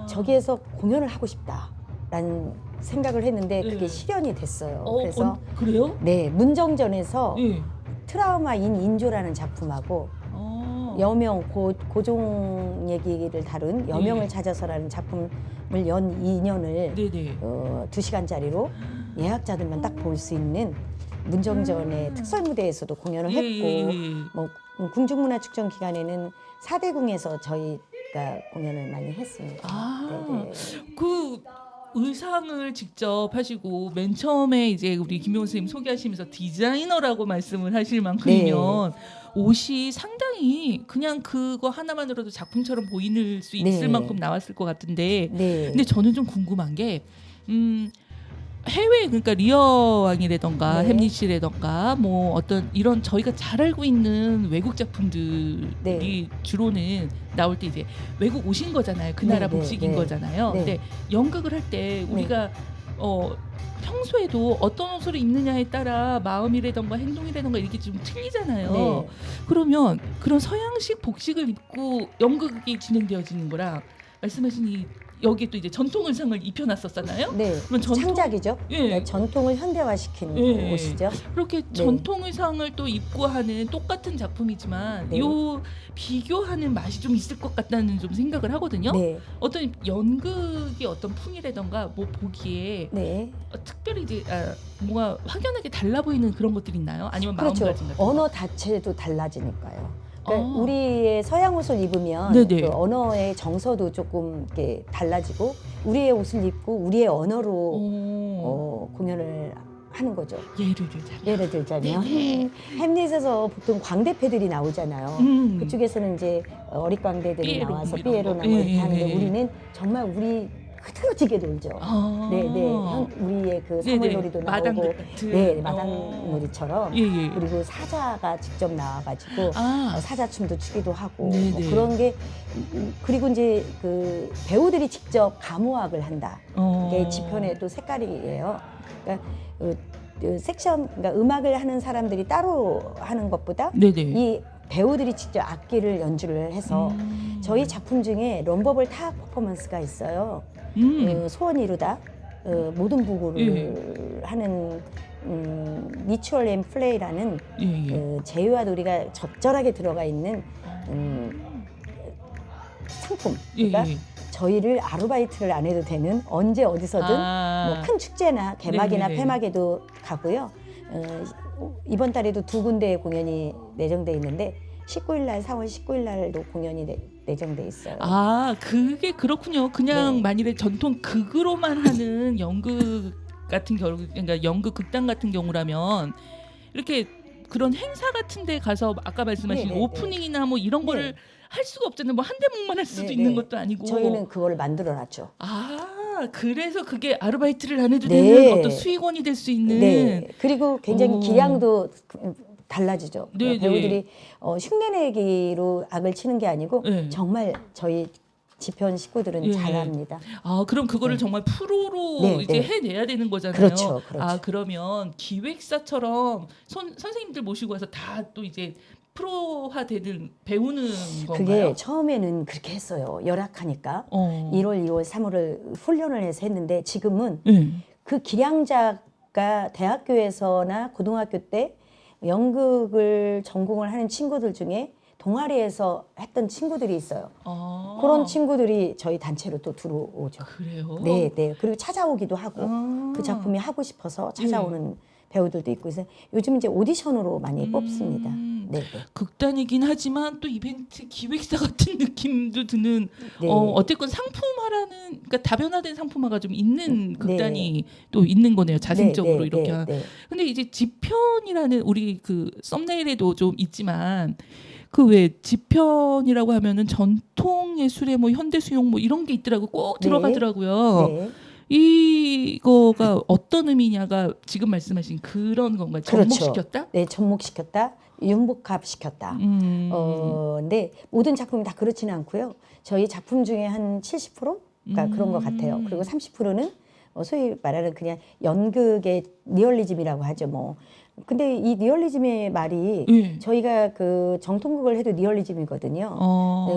저기에서 공연을 하고 싶다라는 생각을 했는데 네. 그게 실현이 됐어요. 그래서 그래요? 네, 문정전에서 예. 트라우마인 인조라는 작품하고 여명 고종 얘기를 다룬 여명을 네. 찾아서라는 작품을 연 2년을 네네. 2시간짜리로 예약자들만 딱 볼 수 있는 문정전의 특설 무대에서도 공연을 했고 뭐 궁중문화축전 기간에는 사대궁에서 저희가 공연을 많이 했습니다. 아, 네네. 그 의상을 직접 하시고 맨 처음에 이제 우리 김명훈 선생님 소개하시면서 디자이너라고 말씀을 하실 만큼이면 옷이 상당히 그냥 그거 하나만으로도 작품처럼 보이는 수 있을 네. 만큼 나왔을 것 같은데 네. 근데 저는 좀 궁금한 게 해외 그러니까 리어왕이라던가 네. 햄릿이라던가 뭐 어떤 이런 저희가 잘 알고 있는 외국 작품들이 네. 주로는 나올 때 이제 외국 옷인 거잖아요. 그 네, 나라 네, 복식인 네. 거잖아요. 네. 근데 연극을 할 때 우리가 평소에도 어떤 옷을 입느냐에 따라 마음이라던가 행동이라던가 이렇게 좀 틀리잖아요. 네. 그러면 그런 서양식 복식을 입고 연극이 진행되어지는 거랑 말씀하신 이 여기에 또 이제 전통 의상을 입혀놨었잖아요. 네. 그러면 전통- 창작이죠. 예. 네, 전통을 현대화시킨 예. 옷이죠. 그렇게 전통 의상을 또 입고 하는 똑같은 작품이지만 네. 요 비교하는 맛이 좀 있을 것 같다는 좀 생각을 하거든요. 네. 어떤 연극의 어떤 풍이라던가 뭐 보기에 네. 특별히 이제 뭔가 확연하게 달라 보이는 그런 것들이 있나요? 아니면 그렇죠. 마음가짐 같은 거? 언어 자체도 달라지니까요. 그러니까 아. 우리의 서양 옷을 입으면 네네. 그 언어의 정서도 조금 이렇게 달라지고 우리의 옷을 입고 우리의 언어로 공연을 하는 거죠. 예를 들자면 예를 들자면 네네. 햄릿에서 보통 광대패들이 나오잖아요. 그쪽에서는 이제 어릿광대들이 삐에로 나와서 뭐 이런 삐에로 거. 나오고 이렇게 예, 하는데 예. 우리는 정말 우리 흐트러지게 놀죠. 아. 네네. 우리의 그 네네. 사물놀이도 마당 나오고, 같은. 네, 마당놀이처럼. 예, 예. 그리고 사자가 직접 나와가지고 아. 사자춤도 추기도 하고 네네. 뭐 그런 게 그리고 이제 그 배우들이 직접 가모악을 한다. 이게 지편의 또 색깔이에요. 그러니까 그 섹션, 그러니까 음악을 하는 사람들이 따로 하는 것보다 네네. 이 배우들이 직접 악기를 연주를 해서 저희 작품 중에 럼버블 타악 퍼포먼스가 있어요. 소원 이루다 모든 부구를 하는 리추얼 앤 플레이라는 예, 예. 제위와 놀이가 적절하게 들어가 있는 상품. 예, 그러니까 예. 저희를 아르바이트를 안 해도 되는 언제 어디서든 뭐 큰 축제나 개막이나 네네네. 폐막에도 가고요. 이번 달에도 2군데의 공연이 내정돼 있는데 19일 날 4월 19일 날도 공연이 내정돼 있어요. 아, 그게 그렇군요. 그냥 네. 만일에 전통 극으로만 하는 연극 같은 경우, 그러니까 연극 극단 같은 경우라면 이렇게 그런 행사 같은 데 가서 아까 말씀하신 네, 네, 오프닝이나 뭐 이런 거를 할 수가 없잖아요. 뭐 한 대목만 할 수도 네, 있는 네. 것도 아니고. 저희는 그걸 만들어 놨죠. 아, 그래서 그게 아르바이트를 안 해도 네. 되는 어떤 수익원이 될 수 있는. 네. 그리고 굉장히 오. 기량도 달라지죠. 네, 배우들이 흉내내기로 악을 치는 게 아니고 네. 정말 저희 지편 식구들은 예. 잘합니다. 아, 그럼 그거를 네. 정말 프로로 네, 이제 네. 해내야 되는 거잖아요. 그렇죠, 그렇죠. 아, 그러면 기획사처럼 선생님들 모시고 와서 다 또 이제 프로화되는 배우는 건가요? 그게 처음에는 그렇게 했어요. 열악하니까 1월, 2월, 3월을 훈련을 해서 했는데 지금은 그 기량자가 대학교에서나 고등학교 때 연극을 전공을 하는 친구들 중에 동아리에서 했던 친구들이 있어요. 아, 그런 친구들이 저희 단체로 또 들어오죠. 그래요? 네, 네. 그리고 찾아오기도 하고 아. 그 작품이 하고 싶어서 찾아오는 배우들도 있고 그래서 요즘 이제 오디션으로 많이 뽑습니다. 네, 네. 극단이긴 하지만 또 이벤트 기획사 같은 느낌도 드는 네. 어쨌건 상품화라는 그러니까 다변화된 상품화가 좀 있는 네. 극단이 또 있는 거네요. 자생적으로 네, 네, 이렇게. 네, 네. 근데 이제 지편이라는 우리 그 썸네일에도 좀 있지만 그 왜 지편이라고 하면은 전통 예술의 뭐 현대 수용 뭐 이런 게 있더라고 꼭 네. 들어가더라고요. 네. 이거가 어떤 의미냐가 지금 말씀하신 그런 건가요? 그렇죠. 접목시켰다? 네, 접목시켰다, 융복합시켰다. 근데 모든 작품이 다 그렇지는 않고요. 저희 작품 중에 한 70%가 그런 것 같아요. 그리고 30%는 소위 말하는 그냥 연극의 리얼리즘이라고 하죠. 뭐 근데 이 리얼리즘의 말이 예. 저희가 그 정통극을 해도 리얼리즘이거든요.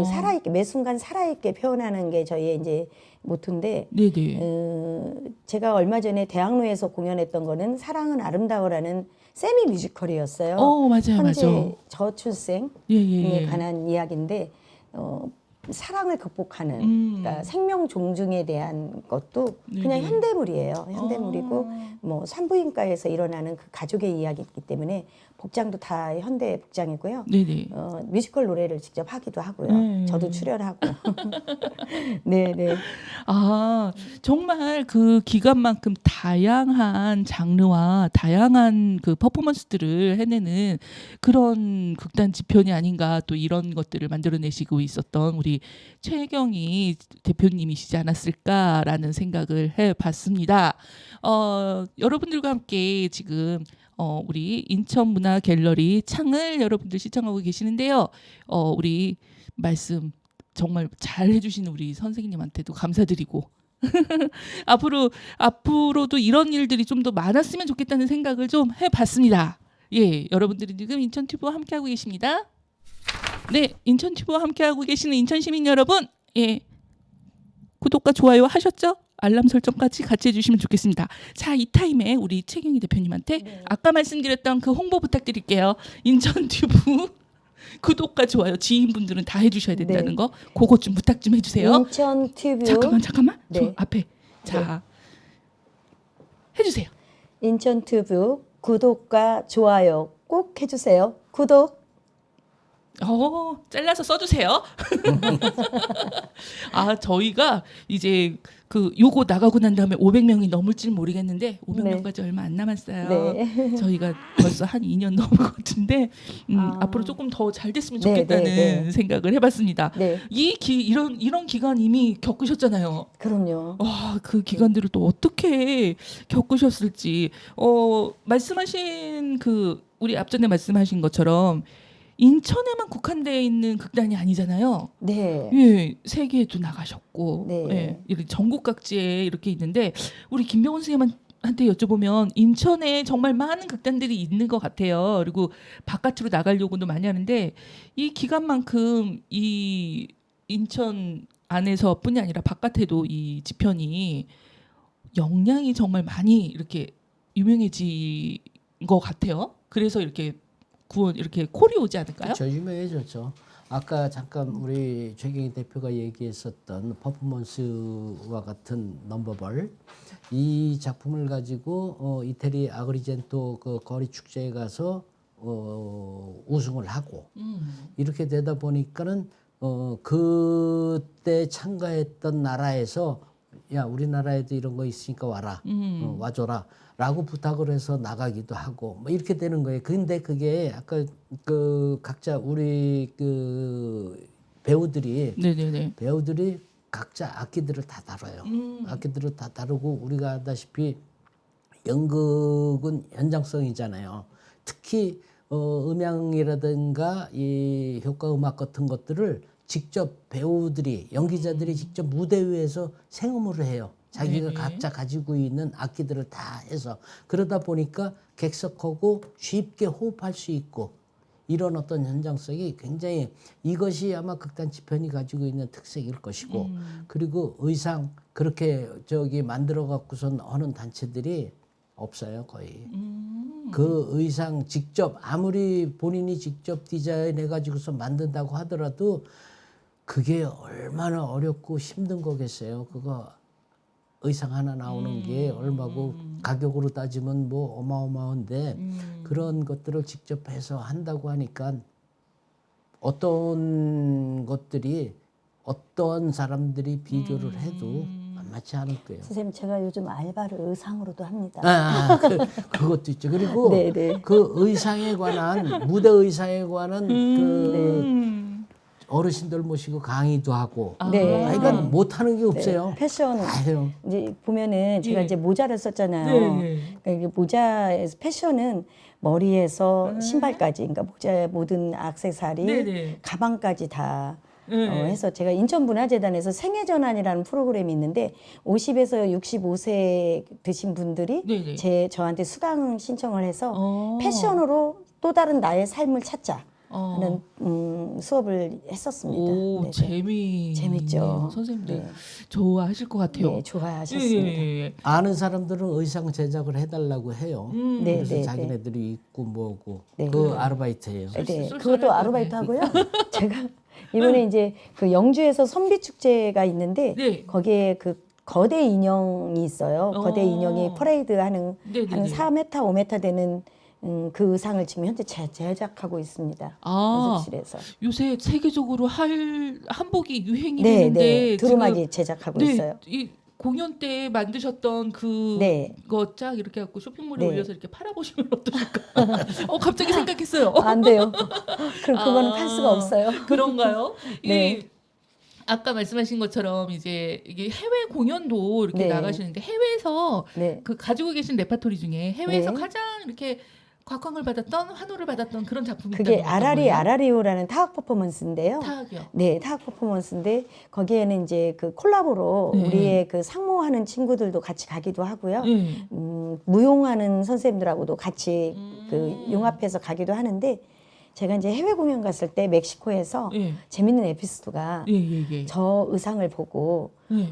살아있게 매 순간 살아있게 표현하는 게 저희의 이제 모토인데 네네. 제가 얼마 전에 대학로에서 공연했던 거는 사랑은 아름다워라는 세미 뮤지컬이었어요. 맞아요, 현재 맞아요. 저출생에 예. 관한 이야기인데 사랑을 극복하는 그러니까 생명 존중에 대한 것도 그냥 네네. 현대물이에요. 현대물이고 뭐 산부인과에서 일어나는 그 가족의 이야기이기 때문에 복장도 다 현대 복장이고요. 네네. 뮤지컬 노래를 직접 하기도 하고요. 네. 저도 출연하고. 네. 정말 그 기간만큼 다양한 장르와 다양한 그 퍼포먼스들을 해내는 그런 극단 지편이 아닌가 또 이런 것들을 만들어내시고 있었던 우리 최경희 대표님이시지 않았을까라는 생각을 해봤습니다. 여러분들과 함께 지금 우리 인천문화갤러리 창을 여러분들 시청하고 계시는데요. 우리 말씀 정말 잘 해주시는 우리 선생님한테도 감사드리고 앞으로도 이런 일들이 좀 더 많았으면 좋겠다는 생각을 좀 해봤습니다. 예, 여러분들이 지금 인천튜브와 함께하고 계십니다. 네, 인천튜브와 함께하고 계시는 인천시민 여러분, 예, 구독과 좋아요 하셨죠? 알람 설정까지 같이 해주시면 좋겠습니다. 자, 이 타임에 우리 최경희 대표님한테 아까 말씀드렸던 그 홍보 부탁드릴게요. 인천튜브 구독과 좋아요 지인분들은 다 해주셔야 된다는 거 그거 좀 부탁 좀 해주세요. 인천 튜브 잠깐만. 네. 저 앞에 자 해주세요. 인천 튜브 구독과 좋아요 꼭 해주세요. 구독. 잘라서 써주세요. 저희가 이제 그 요거 나가고 난 다음에 500명이 넘을지 모르겠는데 500명까지 얼마 안 남았어요. 네. 저희가 벌써 한 2년 넘은 것 같은데 앞으로 조금 더 잘 됐으면 네, 좋겠다는 네. 생각을 해봤습니다. 네. 이런 기간 이미 겪으셨잖아요. 그럼요. 그 기간들을 또 어떻게 겪으셨을지 말씀하신 그 우리 앞전에 말씀하신 것처럼 인천에만 국한되어 있는 극단이 아니잖아요. 네. 예, 세계에도 나가셨고, 네. 예, 이렇게 전국 각지에 이렇게 있는데 우리 김병훈 선생님한테 여쭤보면 인천에 정말 많은 극단들이 있는 것 같아요. 그리고 바깥으로 나가려고도 많이 하는데 이 기간만큼 이 인천 안에서뿐이 아니라 바깥에도 이 지편이 역량이 정말 많이 이렇게 유명해진 것 같아요. 그래서 이렇게 이렇게 콜이 오지 않을까요? 저 유명해졌죠. 아까 잠깐 우리 최경희 대표가 얘기했었던 퍼포먼스와 같은 넘버벌 이 작품을 가지고 이태리 아그리젠토 그 거리 축제에 가서 우승을 하고 이렇게 되다 보니까는 그때 참가했던 나라에서 야 우리나라에도 이런 거 있으니까 와라 와줘라 라고 부탁을 해서 나가기도 하고 뭐 이렇게 되는 거예요. 근데 그게 아까 그 각자 우리 그 배우들이 각자 악기들을 다 다뤄요. 악기들을 다 다루고 우리가 아다시피 연극은 현장성이잖아요. 특히 음향이라든가 이 효과 음악 같은 것들을 직접 배우들이 연기자들이 직접 무대 위에서 생음으로 해요. 자기가 각자 가지고 있는 악기들을 다 해서 그러다 보니까 객석하고 쉽게 호흡할 수 있고 이런 어떤 현장성이 굉장히 이것이 아마 극단 지편이 가지고 있는 특색일 것이고 그리고 의상 그렇게 만들어 갖고선 하는 단체들이 없어요 거의. 그 의상 직접 아무리 본인이 직접 디자인해 가지고서 만든다고 하더라도 그게 얼마나 어렵고 힘든 거겠어요. 그거 의상 하나 나오는 게 얼마고 가격으로 따지면 뭐 어마어마한데 그런 것들을 직접 해서 한다고 하니까 어떤 것들이 어떤 사람들이 비교를 해도 만만치 않을 거예요. 선생님 제가 요즘 알바를 의상으로도 합니다. 그것도 있죠. 그리고 네네. 그 의상에 관한 무대 의상에 관한 그 어르신들 모시고 강의도 하고 네. 하여간 못하는 게 없어요. 네. 패션 다 해요. 이제 보면은 제가 예. 이제 모자를 썼잖아요. 네. 그러니까 이게 모자에서 패션은 머리에서 신발까지, 그러니까 모자의 모든 액세서리, 네네. 가방까지 다 해서 제가 인천문화재단에서 생애전환이라는 프로그램이 있는데 50에서 65세 드신 분들이 네네. 저한테 수강 신청을 해서 어. 패션으로 또 다른 나의 삶을 찾자 어. 하는 수업을 했었습니다. 오, 네네. 재밌죠. 선생님들 네. 좋아하실 것 같아요. 네, 좋아하셨습니다. 아는 사람들은 의상 제작을 해달라고 해요. 네, 그래서 네, 자기네들이 입고 뭐고 네. 그 아르바이트예요. 네, 쏠쏠할 그것도 것 아르바이트 같네. 하고요. 제가 이번에 이제 그 영주에서 선비 축제가 있는데 네. 거기에 그 거대 인형이 있어요. 거대 인형이 퍼레이드 하는 네네네. 한 4m, 5m 되는 그 의상을 지금 현재 제작하고 있습니다. 아, 연습실에서. 요새 세계적으로 한복이 유행이 네, 되는데 네. 두루마기 제작하고 네, 있어요. 이 공연 때 만드셨던 네. 그거 쫙 이렇게 갖고 쇼핑몰에 네. 올려서 이렇게 팔아보시면 어떠실까? 갑자기 생각했어요. 안 돼요. 그거는 팔 수가 아, 없어요. 그런가요? 네. 이 아까 말씀하신 것처럼 이제 이게 해외 공연도 이렇게 네. 나가시는데 해외에서 네. 그 가지고 계신 레파토리 중에 해외에서 네. 가장 이렇게 각광을 받았던 환호를 받았던 그런 작품이 그게 있다면 어떤 거예요? 아라리오라는 타악 퍼포먼스인데요. 타악이요. 네, 타악 퍼포먼스인데 거기에는 이제 그 콜라보로 네. 우리의 그 상무하는 친구들도 같이 가기도 하고요. 네. 무용하는 선생님들하고도 같이 음. 그 융합해서 가기도 하는데 제가 이제 해외 공연 갔을 때 멕시코에서 예. 재밌는 에피소드가 예, 예, 예. 저 의상을 보고 예.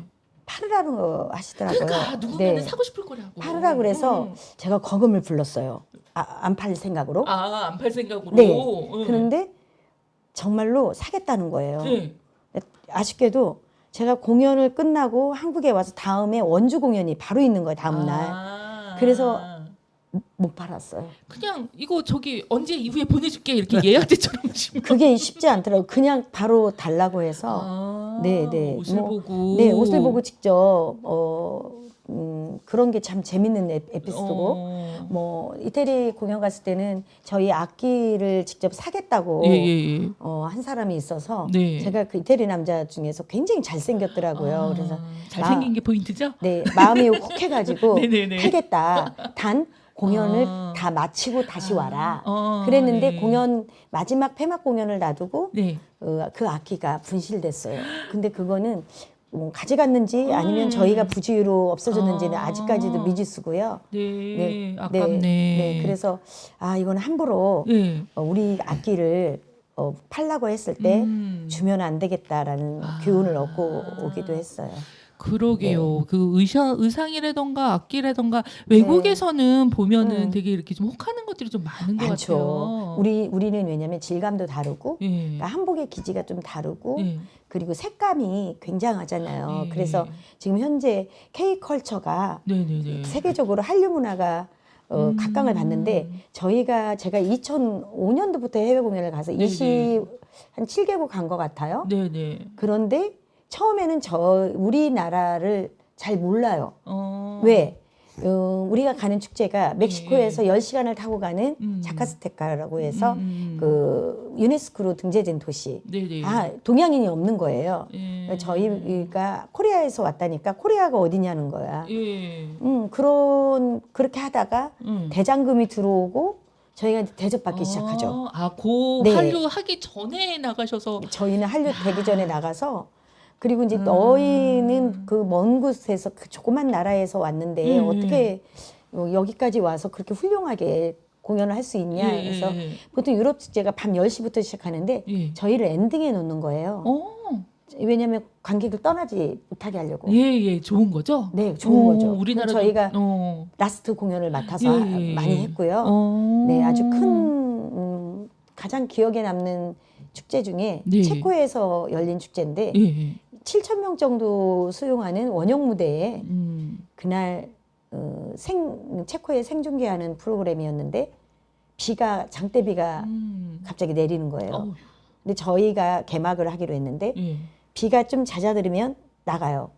팔으라는 거 하시더라고요. 그러니까 누구면 네. 사고 싶을 거라고. 팔으라 그래서 제가 거금을 불렀어요. 안 팔 생각으로. 안 팔 생각으로. 네. 예. 그런데 정말로 사겠다는 거예요. 예. 아쉽게도 제가 공연을 끝나고 한국에 와서 다음에 원주 공연이 바로 있는 거예요. 다음 날. 아. 그래서 못 팔았어요. 그냥 이거 저기 언제 이후에 보내줄게 이렇게 예약제처럼 지금. 그게 쉽지 않더라고요. 그냥 바로 달라고 해서. 네, 네. 옷을 뭐, 보고. 네, 옷을 보고 직접 그런 게 참 재밌는 에피소드고 뭐 이태리 공연 갔을 때는 저희 악기를 직접 사겠다고 예, 예, 예. 한 사람이 있어서 네. 제가 그 이태리 남자 중에서 굉장히 잘생겼더라고요. 그래서 잘생긴 게 포인트죠? 네, 마음이 혹해가지고 네네네. 팔겠다. 단 공연을 다 마치고 다시 와라. 그랬는데 네. 공연 마지막 폐막 공연을 놔두고 네. 그 악기가 분실됐어요. 근데 그거는 가져갔는지 아니면 저희가 부주의로 없어졌는지는 아직까지도 미지수고요. 네. 네, 아깝네. 네, 그래서 이건 함부로 네. 우리 악기를 팔라고 했을 때 주면 안 되겠다라는 교훈을 얻고 오기도 했어요. 그러게요. 네. 그 의상이라던가 악기라던가 외국에서는 보면은 음. 되게 이렇게 좀 혹하는 것들이 좀 많은 것 많죠. 같아요. 우리는 왜냐하면 질감도 다르고 예. 그러니까 한복의 기지가 좀 다르고 예. 그리고 색감이 굉장하잖아요. 예. 그래서 지금 현재 K컬처가 네네네. 세계적으로 한류 문화가 각광을 받는데 제가 2005년도부터 해외 공연을 가서 한 7개국 간 것 같아요. 네네. 그런데 처음에는 우리나라를 잘 몰라요. 어. 왜? 우리가 가는 축제가 멕시코에서 10시간을 타고 가는 자카스테카라고 해서 그 유네스코로 등재된 도시. 네네. 동양인이 없는 거예요. 예. 저희가 코리아에서 왔다니까 코리아가 어디냐는 거야. 예. 그렇게 하다가 대장금이 들어오고 저희가 대접받기 시작하죠. 그 네. 한류 하기 전에 나가셔서 저희는 한류 되기 전에 나가서 그리고 이제 너희는 그 먼 곳에서 그 조그만 나라에서 왔는데 어떻게 여기까지 와서 그렇게 훌륭하게 공연을 할 수 있냐 해서 보통 유럽 축제가 밤 10시부터 시작하는데 예. 저희를 엔딩에 놓는 거예요. 왜냐하면 관객을 떠나지 못하게 하려고. 예, 좋은 거죠? 네, 좋은 거죠. 우리나라도 저희가 라스트 공연을 맡아서 많이 했고요. 네, 아주 큰 가장 기억에 남는 축제 중에 네. 체코에서 열린 축제인데 예. 7,000명 정도 수용하는 원형 무대에 그날 체코에 생중계하는 프로그램이었는데 장대비가 갑자기 내리는 거예요. 근데 저희가 개막을 하기로 했는데 예. 비가 좀 잦아들으면 나가요.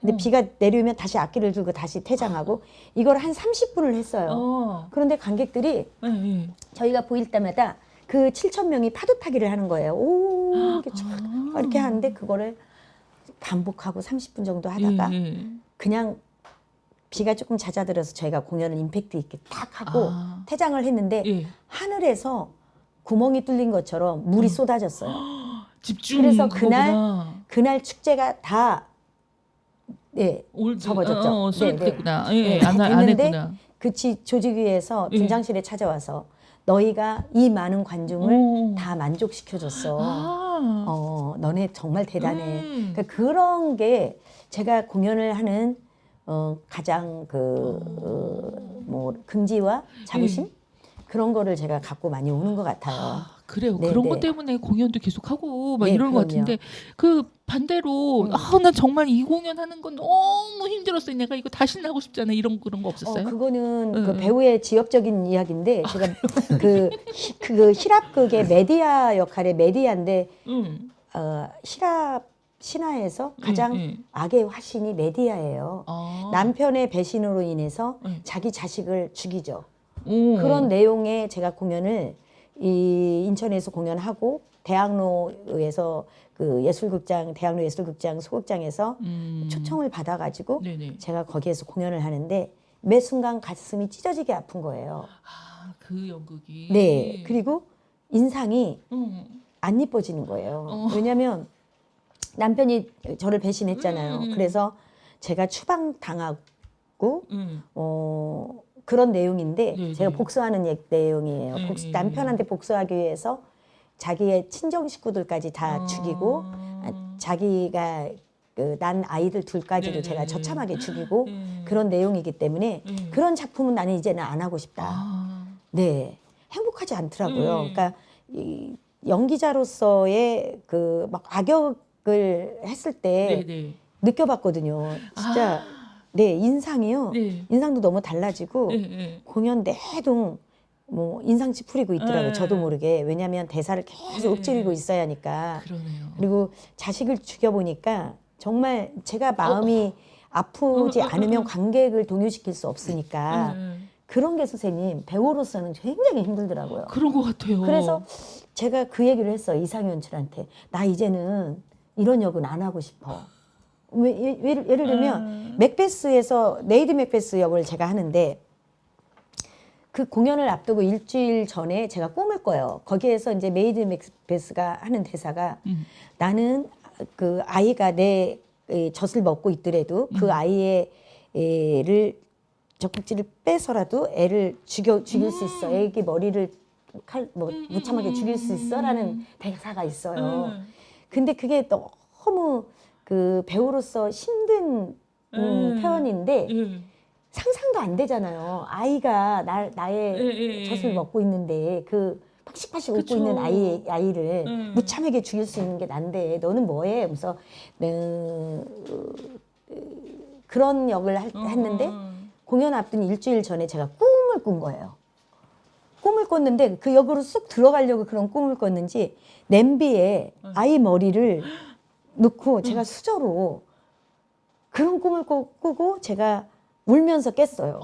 근데 비가 내리면 다시 악기를 들고 다시 퇴장하고 이걸 한 30분을 했어요. 그런데 관객들이 저희가 보일 때마다 그 7,000명이 파도 타기를 하는 거예요. 이렇게 하는데 그거를 반복하고 30분 정도 하다가 그냥 비가 조금 잦아들어서 저희가 공연을 임팩트 있게 딱 하고 퇴장을 했는데 하늘에서 구멍이 뚫린 것처럼 물이 쏟아졌어요. 집중. 그래서 그거구나. 그날 축제가 다 네, 접어졌죠. 수립됐구나. 네, 안 됐는데 했구나. 그 조직위에서 예. 분장실에 찾아와서 너희가 이 많은 관중을 오. 다 만족시켜줬어. 아. 너네 정말 대단해. 음. 그러니까 그런 게 제가 공연을 하는 가장 뭐 긍지와 자부심 그런 거를 제가 갖고 많이 오는 것 같아요. 아, 그래요. 네, 그런 네. 것 때문에 공연도 계속 하고 막 네, 이런 것 그럼요. 같은데 그 반대로 난 정말 이 공연 하는 건 너무 힘들었어요. 내가 이거 다시 나고 싶잖아. 이런 그런 거 없었어요? 그거는 응, 그 응. 배우의 지역적인 이야기인데 제가 그 히랍극의 메디아 역할의 메디아인데 응. 히랍 신화에서 가장 응. 악의 화신이 메디아예요. 아. 남편의 배신으로 인해서 응. 자기 자식을 죽이죠. 오. 그런 내용의 제가 공연을 이 인천에서 공연하고 대학로에서 그 예술극장 대학로 예술극장 소극장에서 초청을 받아가지고 네네. 제가 거기에서 공연을 하는데 매 순간 가슴이 찢어지게 아픈 거예요. 아, 그 연극이. 네. 그리고 인상이 응. 안 이뻐지는 거예요. 왜냐하면 남편이 저를 배신했잖아요. 그래서 제가 추방당하고 응. 그런 내용인데 네, 제가 네. 복수하는 내용이에요. 네, 남편한테 복수하기 위해서 자기의 친정 식구들까지 다 죽이고 자기가 난 아이들 둘까지도 네, 제가 네. 처참하게 죽이고 네. 그런 내용이기 때문에 네. 그런 작품은 나는 이제는 안 하고 싶다. 아. 네, 행복하지 않더라고요. 네. 그러니까 이 연기자로서의 그 막 악역을 했을 때 네네. 느껴봤거든요. 진짜 네 인상이요. 네. 인상도 너무 달라지고 네, 네. 공연 내동 뭐 인상 찌푸리고 있더라고요. 네. 저도 모르게. 왜냐하면 대사를 계속 네. 읊조리고 있어야 하니까. 그러네요. 그리고 자식을 죽여보니까 정말 제가 마음이 아프지 않으면 관객을 동요시킬 수 없으니까 그런 게 선생님 배우로서는 굉장히 힘들더라고요. 그런 것 같아요. 그래서 제가 그 얘기를 했어요. 이상현 연출한테. 나 이제는 이런 역은 안 하고 싶어. 예를 들면 맥베스에서 레이디 맥베스 역을 제가 하는데 그 공연을 앞두고 일주일 전에 제가 꿈을 꿔요. 거기에서 이제 메이드 맥베스가 하는 대사가 나는 그 아이가 내 젖을 먹고 있더라도 그 아이의 애를 젖꼭지를 빼서라도 애를 죽일 수 있어. 애기 머리를 무참하게 죽일 수 있어라는 대사가 있어요. 근데 그게 너무 그 배우로서 힘든 표현인데 상상도 안 되잖아요. 아이가 나의 젖을 먹고 있는데 그 팍식팍식 웃고 그쵸. 있는 아이를 무참하게 죽일 수 있는 게 난데 너는 뭐해? 그래서 그런 역을 했는데 공연 앞둔 일주일 전에 제가 꿈을 꾼 거예요. 꿈을 꿨는데 그 역으로 쑥 들어가려고 그런 꿈을 꿨는지 냄비에 아이 머리를 넣고 제가 수저로 그런 꿈을 꾸고 제가 울면서 깼어요.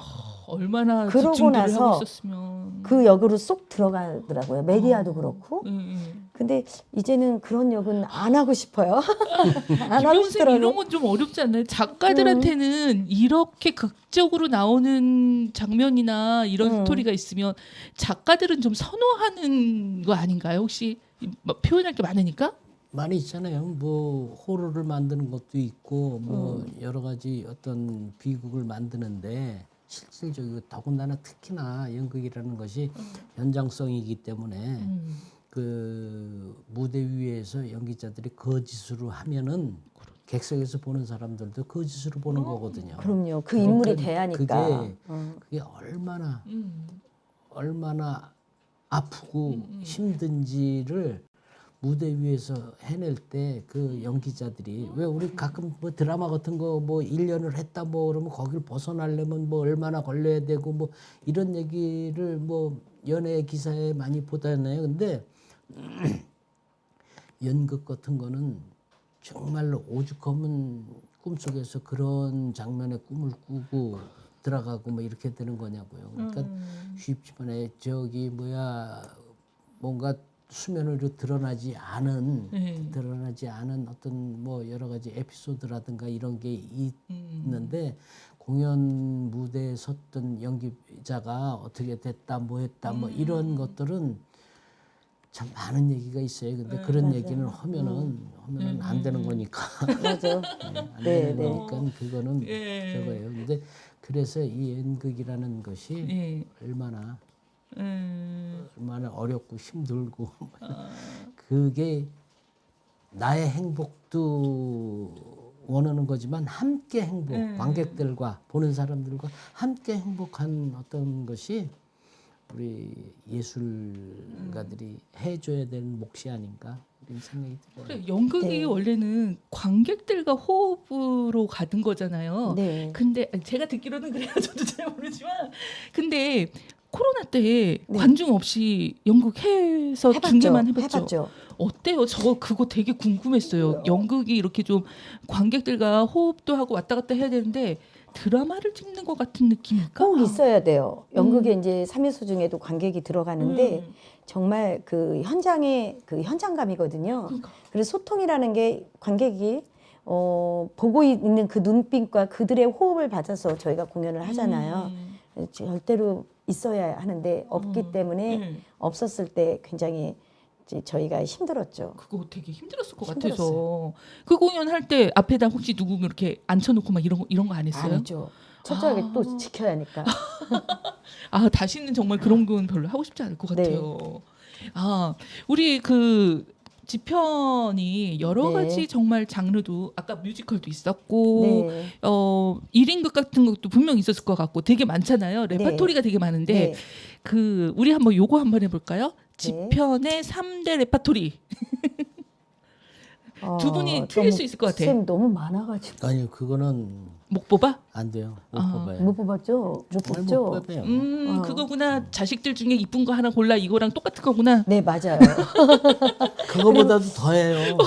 얼마나 그러고 집중들을 나서 하고 있었으면. 그 역으로 쏙 들어가더라고요. 메디아도 그렇고. 응. 근데 이제는 그런 역은 안 하고 싶어요. 안 하고 김명선 싶더라고요. 이런 건 좀 어렵지 않나요? 작가들한테는 이렇게 극적으로 나오는 장면이나 이런 스토리가 있으면 작가들은 좀 선호하는 거 아닌가요? 혹시 뭐 표현할 게 많으니까? 많이 있잖아요. 뭐 호러를 만드는 것도 있고 뭐 여러 가지 어떤 비극을 만드는데 실질적이고 더군다나 특히나 연극이라는 것이 현장성이기 때문에 그 무대 위에서 연기자들이 거짓으로 하면은 객석에서 보는 사람들도 거짓으로 보는 거거든요. 그럼요. 그 인물이 그러니까 돼야니까. 그게 얼마나 아프고 힘든지를 무대 위에서 해낼 때 그 연기자들이 왜 우리 가끔 뭐 드라마 같은 거 뭐 1년을 했다 뭐 그러면 거길 벗어나려면 뭐 얼마나 걸려야 되고 뭐 이런 얘기를 뭐 연예 기사에 많이 보잖아요. 근데 연극 같은 거는 정말로 오죽하면 꿈속에서 그런 장면의 꿈을 꾸고 들어가고 뭐 이렇게 되는 거냐고요. 그러니까 쉽지만 저기 뭔가 수면으로 드러나지 않은 어떤 뭐 여러 가지 에피소드라든가 이런 게 있는데 공연 무대에 섰던 연기자가 어떻게 됐다 뭐 했다 뭐 이런 것들은 참 많은 얘기가 있어요. 근데 그런 맞아요. 얘기는 하면은 안 되는 거니까. 맞아. 안 네, 되는 네. 거니까 그거는 예. 저거예요. 근데 그래서 이 연극이라는 것이 예. 얼마나 음. 어렵고 힘들고 그게 나의 행복도 원하는 거지만 함께 행복, 관객들과 보는 사람들과 함께 행복한 어떤 것이 우리 예술가들이 해줘야 되는 몫이 아닌가 이런 생각이 들어요. 그래, 연극이 네. 원래는 관객들과 호흡으로 가는 거잖아요. 네. 근데 제가 듣기로는 그래요. 저도 잘 모르지만 근데 코로나 때 네. 관중 없이 연극해서 중계만 해봤죠. 어때요? 그거 되게 궁금했어요. 연극이 이렇게 좀 관객들과 호흡도 하고 왔다 갔다 해야 되는데 드라마를 찍는 것 같은 느낌일까? 꼭 있어야 돼요. 연극에 이제 3일수 중에도 관객이 들어가는데 정말 그 현장의 그 현장감이거든요. 그러니까. 그래서 소통이라는 게 관객이 보고 있는 그 눈빛과 그들의 호흡을 받아서 저희가 공연을 하잖아요. 절대로 있어야 하는데 없기 때문에 없었을 때 굉장히 이제 저희가 힘들었죠. 그거 되게 힘들었을 것 힘들었어요. 같아서 그 공연 할 때 앞에다 혹시 누구 이렇게 앉혀놓고 막 이런 거 안 했어요? 아니죠. 철저하게 또 지켜야 하니까. 아 다시는 정말 그런 건 별로 하고 싶지 않을 것 같아요. 아 우리 그 지편이 여러 네. 가지 정말 장르도 아까 뮤지컬도 있었고 네. 1인극 같은 것도 분명 있었을 것 같고 되게 많잖아요. 레파토리가 되게 많은데 네. 그 우리 한번 요거 한번 해볼까요? 네. 지편의 3대 레파토리 두 분이 틀릴 수 있을 것 같아. 선생님 너무 많아가지고 아니 그거는 목 뽑아? 안 돼요. 못 아. 뽑아요. 못 뽑았죠. 못 정말 뽑죠. 못 뽑아요. 그거구나. 자식들 중에 이쁜 거 하나 골라 이거랑 똑같은 거구나. 네 맞아요. 그거보다도 더해요.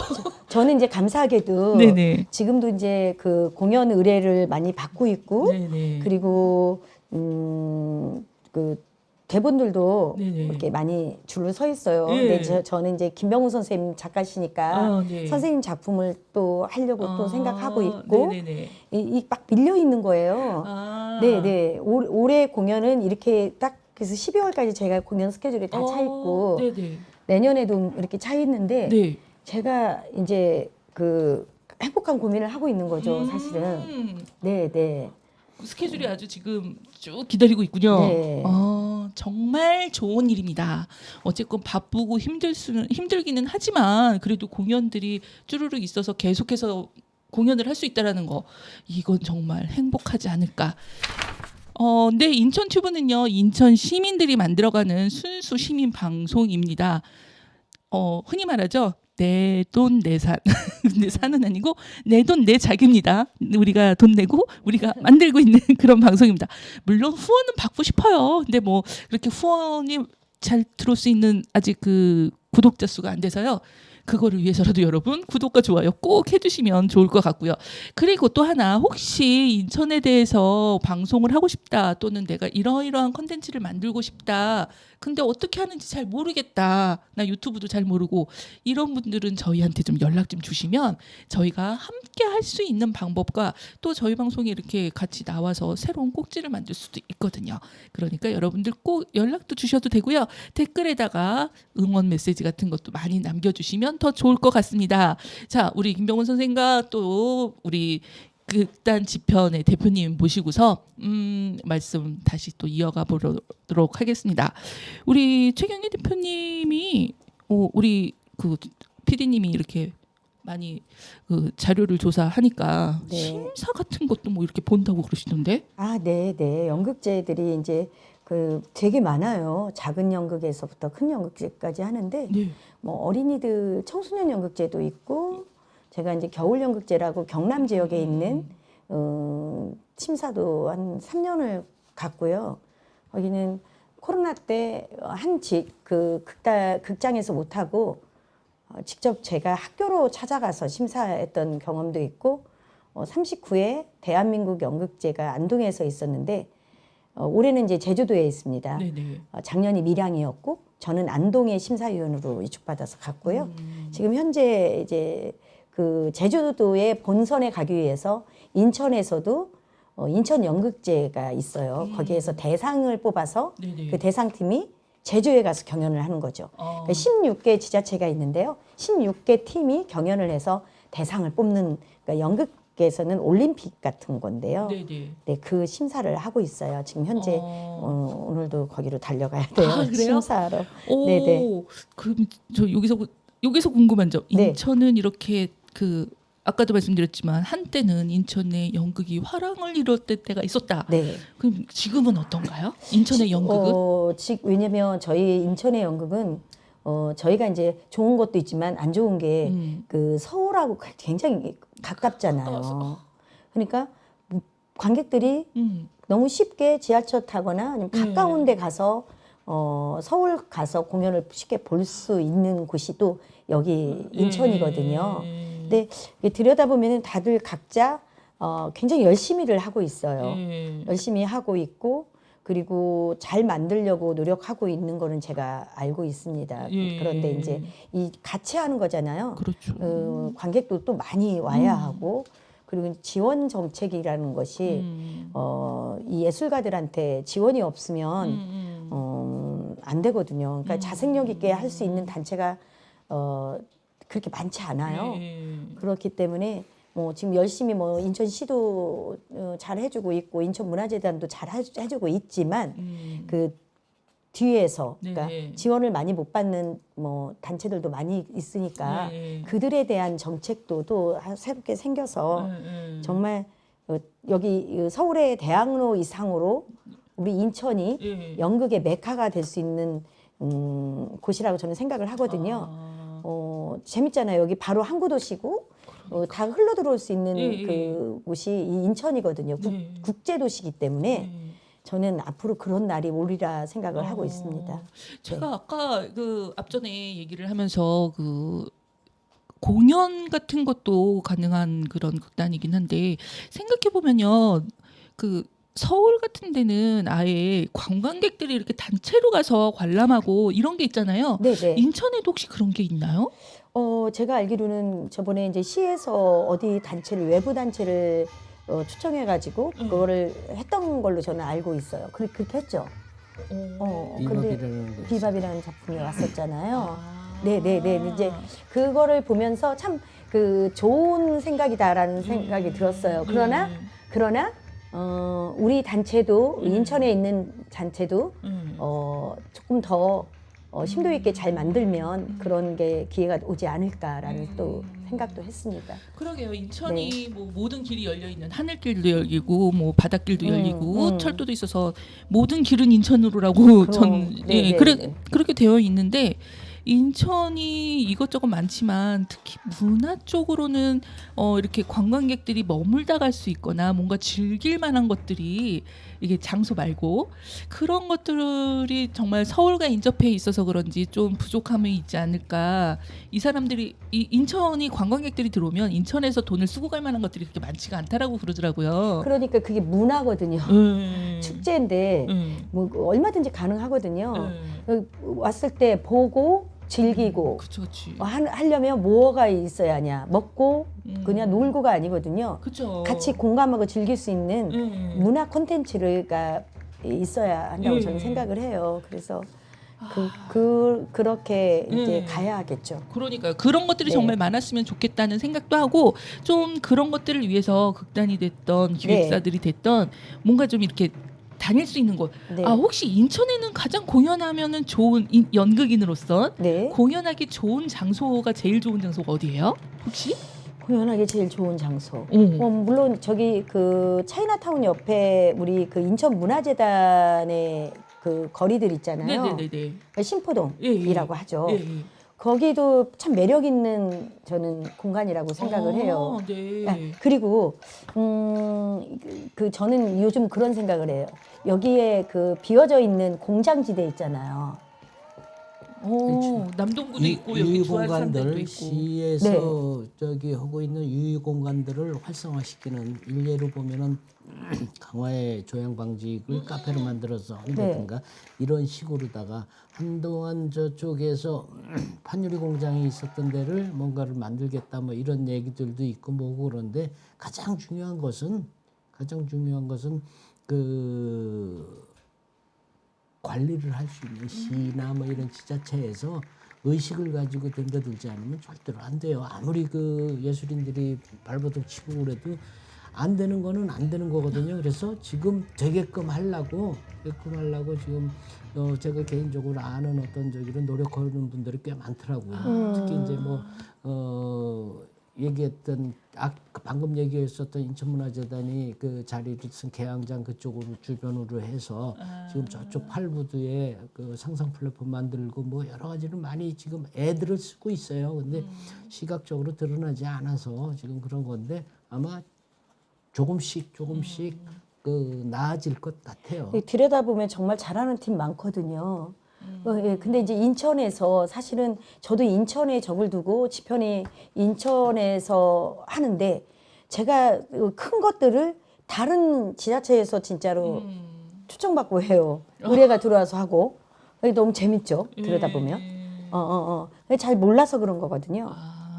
저는 이제 감사하게도 네네. 지금도 이제 그 공연 의뢰를 많이 받고 있고 네네. 그리고 그 대본들도 네네. 이렇게 많이 줄로 서 있어요. 네. 근데 저는 이제 김병훈 선생님 작가시니까 네. 선생님 작품을 또 하려고 또 생각하고 있고 네네네. 이 막 밀려 있는 거예요. 아. 네네. 올해 공연은 이렇게 딱 그래서 12월까지 제가 공연 스케줄이 다 차 있고 네네. 내년에도 이렇게 차 있는데 네. 제가 이제 그 행복한 고민을 하고 있는 거죠, 사실은. 네네. 스케줄이 아주 지금 쭉 기다리고 있군요. 네. 정말 좋은 일입니다. 어쨌건 바쁘고 힘들기는 하지만 그래도 공연들이 쭈루룩 있어서 계속해서 공연을 할 수 있다라는 거 이건 정말 행복하지 않을까. 네, 인천 튜브는요 인천 시민들이 만들어가는 순수 시민 방송입니다. 흔히 말하죠. 내 돈 내산. 근데 산은 아니고 내 돈 내 자기입니다. 우리가 돈 내고 우리가 만들고 있는 그런 방송입니다. 물론 후원은 받고 싶어요. 근데 뭐 그렇게 후원이 잘 들어올 수 있는 아직 그 구독자 수가 안 돼서요. 그거를 위해서라도 여러분 구독과 좋아요 꼭 해주시면 좋을 것 같고요. 그리고 또 하나 혹시 인천에 대해서 방송을 하고 싶다 또는 내가 이러이러한 컨텐츠를 만들고 싶다. 근데 어떻게 하는지 잘 모르겠다. 나 유튜브도 잘 모르고 이런 분들은 저희한테 좀 연락 좀 주시면 저희가 함께 할 수 있는 방법과 또 저희 방송에 이렇게 같이 나와서 새로운 꼭지를 만들 수도 있거든요. 그러니까 여러분들 꼭 연락도 주셔도 되고요. 댓글에다가 응원 메시지 같은 것도 많이 남겨주시면 더 좋을 것 같습니다. 자, 우리 김병훈 선생님과 또 우리 극단 지편의 대표님 모시고서 말씀 다시 또 이어가 보도록 하겠습니다. 우리 최경희 대표님이 우리 그 PD님이 이렇게 많이 그 자료를 조사하니까 네. 심사 같은 것도 뭐 이렇게 본다고 그러시던데. 아, 네. 연극제들이 이제 그 되게 많아요. 작은 연극에서부터 큰 연극제까지 하는데 네. 뭐 어린이들 청소년 연극제도 있고 제가 이제 겨울 연극제라고 경남 지역에 있는 심사도 한 3년을 갔고요. 거기는 코로나 때 극장에서 못 하고 직접 제가 학교로 찾아가서 심사했던 경험도 있고 39회 대한민국 연극제가 안동에서 있었는데 올해는 이제 제주도에 있습니다. 네네. 작년이 밀양이었고 저는 안동의 심사위원으로 위촉받아서 갔고요. 지금 현재 이제 그 제주도의 본선에 가기 위해서 인천에서도 인천 연극제가 있어요. 거기에서 대상을 뽑아서 네네. 그 대상팀이 제주에 가서 경연을 하는 거죠. 그러니까 16개 지자체가 있는데요. 16개 팀이 경연을 해서 대상을 뽑는, 그러니까 연극에서는 올림픽 같은 건데요. 네네. 네, 그 심사를 하고 있어요. 지금 현재 오늘도 거기로 달려가야 돼요. 아, 그래요? 심사하러. 오, 네네. 그럼 저 여기서 궁금한 점. 네. 인천은 이렇게 그 아까도 말씀드렸지만 한때는 인천의 연극이 화랑을 이뤘을 때가 있었다. 네. 그럼 지금은 어떤가요? 인천의 연극은? 왜냐면 저희 인천의 연극은 저희가 이제 좋은 것도 있지만 안 좋은 게 그 서울하고 굉장히 가깝잖아요. 그러니까 관객들이 너무 쉽게 지하철 타거나 아니면 가까운 데 가서 서울 가서 공연을 쉽게 볼 수 있는 곳이 또 여기 인천이거든요. 근데 들여다보면 다들 각자 굉장히 열심히를 하고 있어요. 열심히 하고 있고 그리고 잘 만들려고 노력하고 있는 거는 제가 알고 있습니다. 그런데 이제 이 같이 하는 거잖아요. 그렇죠. 관객도 또 많이 와야 하고 그리고 지원 정책이라는 것이 이 예술가들한테 지원이 없으면 안 되거든요. 그러니까 자생력 있게 할 수 있는 단체가 그렇게 많지 않아요. 그렇기 때문에 지금 열심히 인천시도 잘 해주고 있고 인천문화재단도 잘 해주고 있지만 그 뒤에서 그러니까 지원을 많이 못 받는 단체들도 많이 있으니까 그들에 대한 정책도 또 새롭게 생겨서 정말 여기 서울의 대학로 이상으로 우리 인천이 연극의 메카가 될 수 있는 곳이라고 저는 생각을 하거든요. 재밌잖아요. 여기 바로 항구도시고 다 흘러 들어올 수 있는 그 곳이 이 인천이거든요. 국제도시이기 때문에 저는 앞으로 그런 날이 오리라 생각을 하고 있습니다. 제가 아까 그 앞전에 얘기를 하면서 그 공연 같은 것도 가능한 그런 극단이긴 한데 생각해 보면요, 그 서울 같은 데는 아예 관광객들이 이렇게 단체로 가서 관람하고 이런 게 있잖아요. 네네. 인천에도 혹시 그런 게 있나요? 제가 알기로는 저번에 이제 시에서 어디 단체를 외부 단체를 초청해가지고 그거를 했던 걸로 저는 알고 있어요. 그렇게 했죠. 근데 비밥이라는 거 비밥이라는 작품이 왔었잖아요. 네네네. 이제 그거를 보면서 참 그 좋은 생각이다라는 생각이 들었어요. 그러나 우리 단체도 인천에 있는 단체도 조금 더 심도 있게 잘 만들면 그런 게 기회가 오지 않을까라는 또 생각도 했습니다. 그러게요. 인천이 뭐 모든 길이 열려 있는 하늘길도 열리고 뭐 바닷길도 열리고 철도도 있어서 모든 길은 인천으로라고 그렇게 되어 있는데 인천이 이것저것 많지만 특히 문화 쪽으로는 이렇게 관광객들이 머물다 갈 수 있거나 뭔가 즐길 만한 것들이 이게 장소 말고 그런 것들이 정말 서울과 인접해 있어서 그런지 좀 부족함이 있지 않을까. 이 사람들이 이 인천이 관광객들이 들어오면 인천에서 돈을 쓰고 갈 만한 것들이 그렇게 많지가 않다라고 그러더라고요. 그러니까 그게 문화거든요. 축제인데 뭐 얼마든지 가능하거든요. 왔을 때 보고 즐기고 그치. 하려면 뭐가 있어야 하냐. 먹고 그냥 놀고가 아니거든요. 그쵸. 같이 공감하고 즐길 수 있는 문화 콘텐츠가 있어야 한다고 저는 생각을 해요. 그래서 그렇게 이제 가야 하겠죠. 그러니까요. 그런 것들이 네. 정말 많았으면 좋겠다는 생각도 하고 좀 그런 것들을 위해서 극단이 됐던 기획사들이 됐던 뭔가 좀 이렇게 다닐 수 있는 곳. 네. 혹시 인천에는 가장 공연하면은 좋은 연극인으로서 네. 공연하기 좋은 장소가 제일 좋은 장소가 어디예요? 혹시? 공연하기 제일 좋은 장소. 오. 물론 저기 그 차이나타운 옆에 우리 그 인천 문화재단의 그 거리들 있잖아요. 네네네네. 신포동이라고 하죠. 예. 거기도 참 매력 있는 저는 공간이라고 생각을 해요. 네. 그리고 저는 요즘 그런 생각을 해요. 여기에 그 비어져 있는 공장지대 있잖아요. 남동구도 있고 여기 주안산도 유휴공간들 있고. 시에서 저기 하고 있는 유휴공간들을 활성화시키는 일례로 보면은 강화의 조양방직을 카페로 만들어서 한다든가 이런 식으로다가 한동안 저쪽에서 판유리 공장이 있었던 데를 뭔가를 만들겠다 뭐 이런 얘기들도 있고 뭐고 그런데 가장 중요한 것은 그 관리를 할 수 있는 시나 뭐 이런 지자체에서 의식을 가지고 덤벼들지 않으면 절대로 안 돼요. 아무리 그 예술인들이 발버둥 치고 그래도 안 되는 거는 안 되는 거거든요. 그래서 지금 되게끔 하려고 지금 제가 개인적으로 아는 어떤 저기를 노력하는 분들이 꽤 많더라고요. 특히 이제 얘기했던 방금 얘기했었던 인천문화재단이 그 자리를 쓴 계양장 그쪽으로 주변으로 해서 지금 저쪽 팔부두에 그 상상 플랫폼 만들고 뭐 여러 가지를 많이 지금 애들을 쓰고 있어요. 근데 시각적으로 드러나지 않아서 지금 그런 건데 아마 조금씩 그 나아질 것 같아요. 들여다보면 정말 잘하는 팀 많거든요. 예, 근데 이제 인천에서 사실은 저도 인천에 적을 두고 지편이 인천에서 하는데 제가 큰 것들을 다른 지자체에서 진짜로 초청받고 해요. 의뢰가 들어와서 하고 그게 너무 재밌죠. 들여다보면 잘 몰라서 그런 거거든요.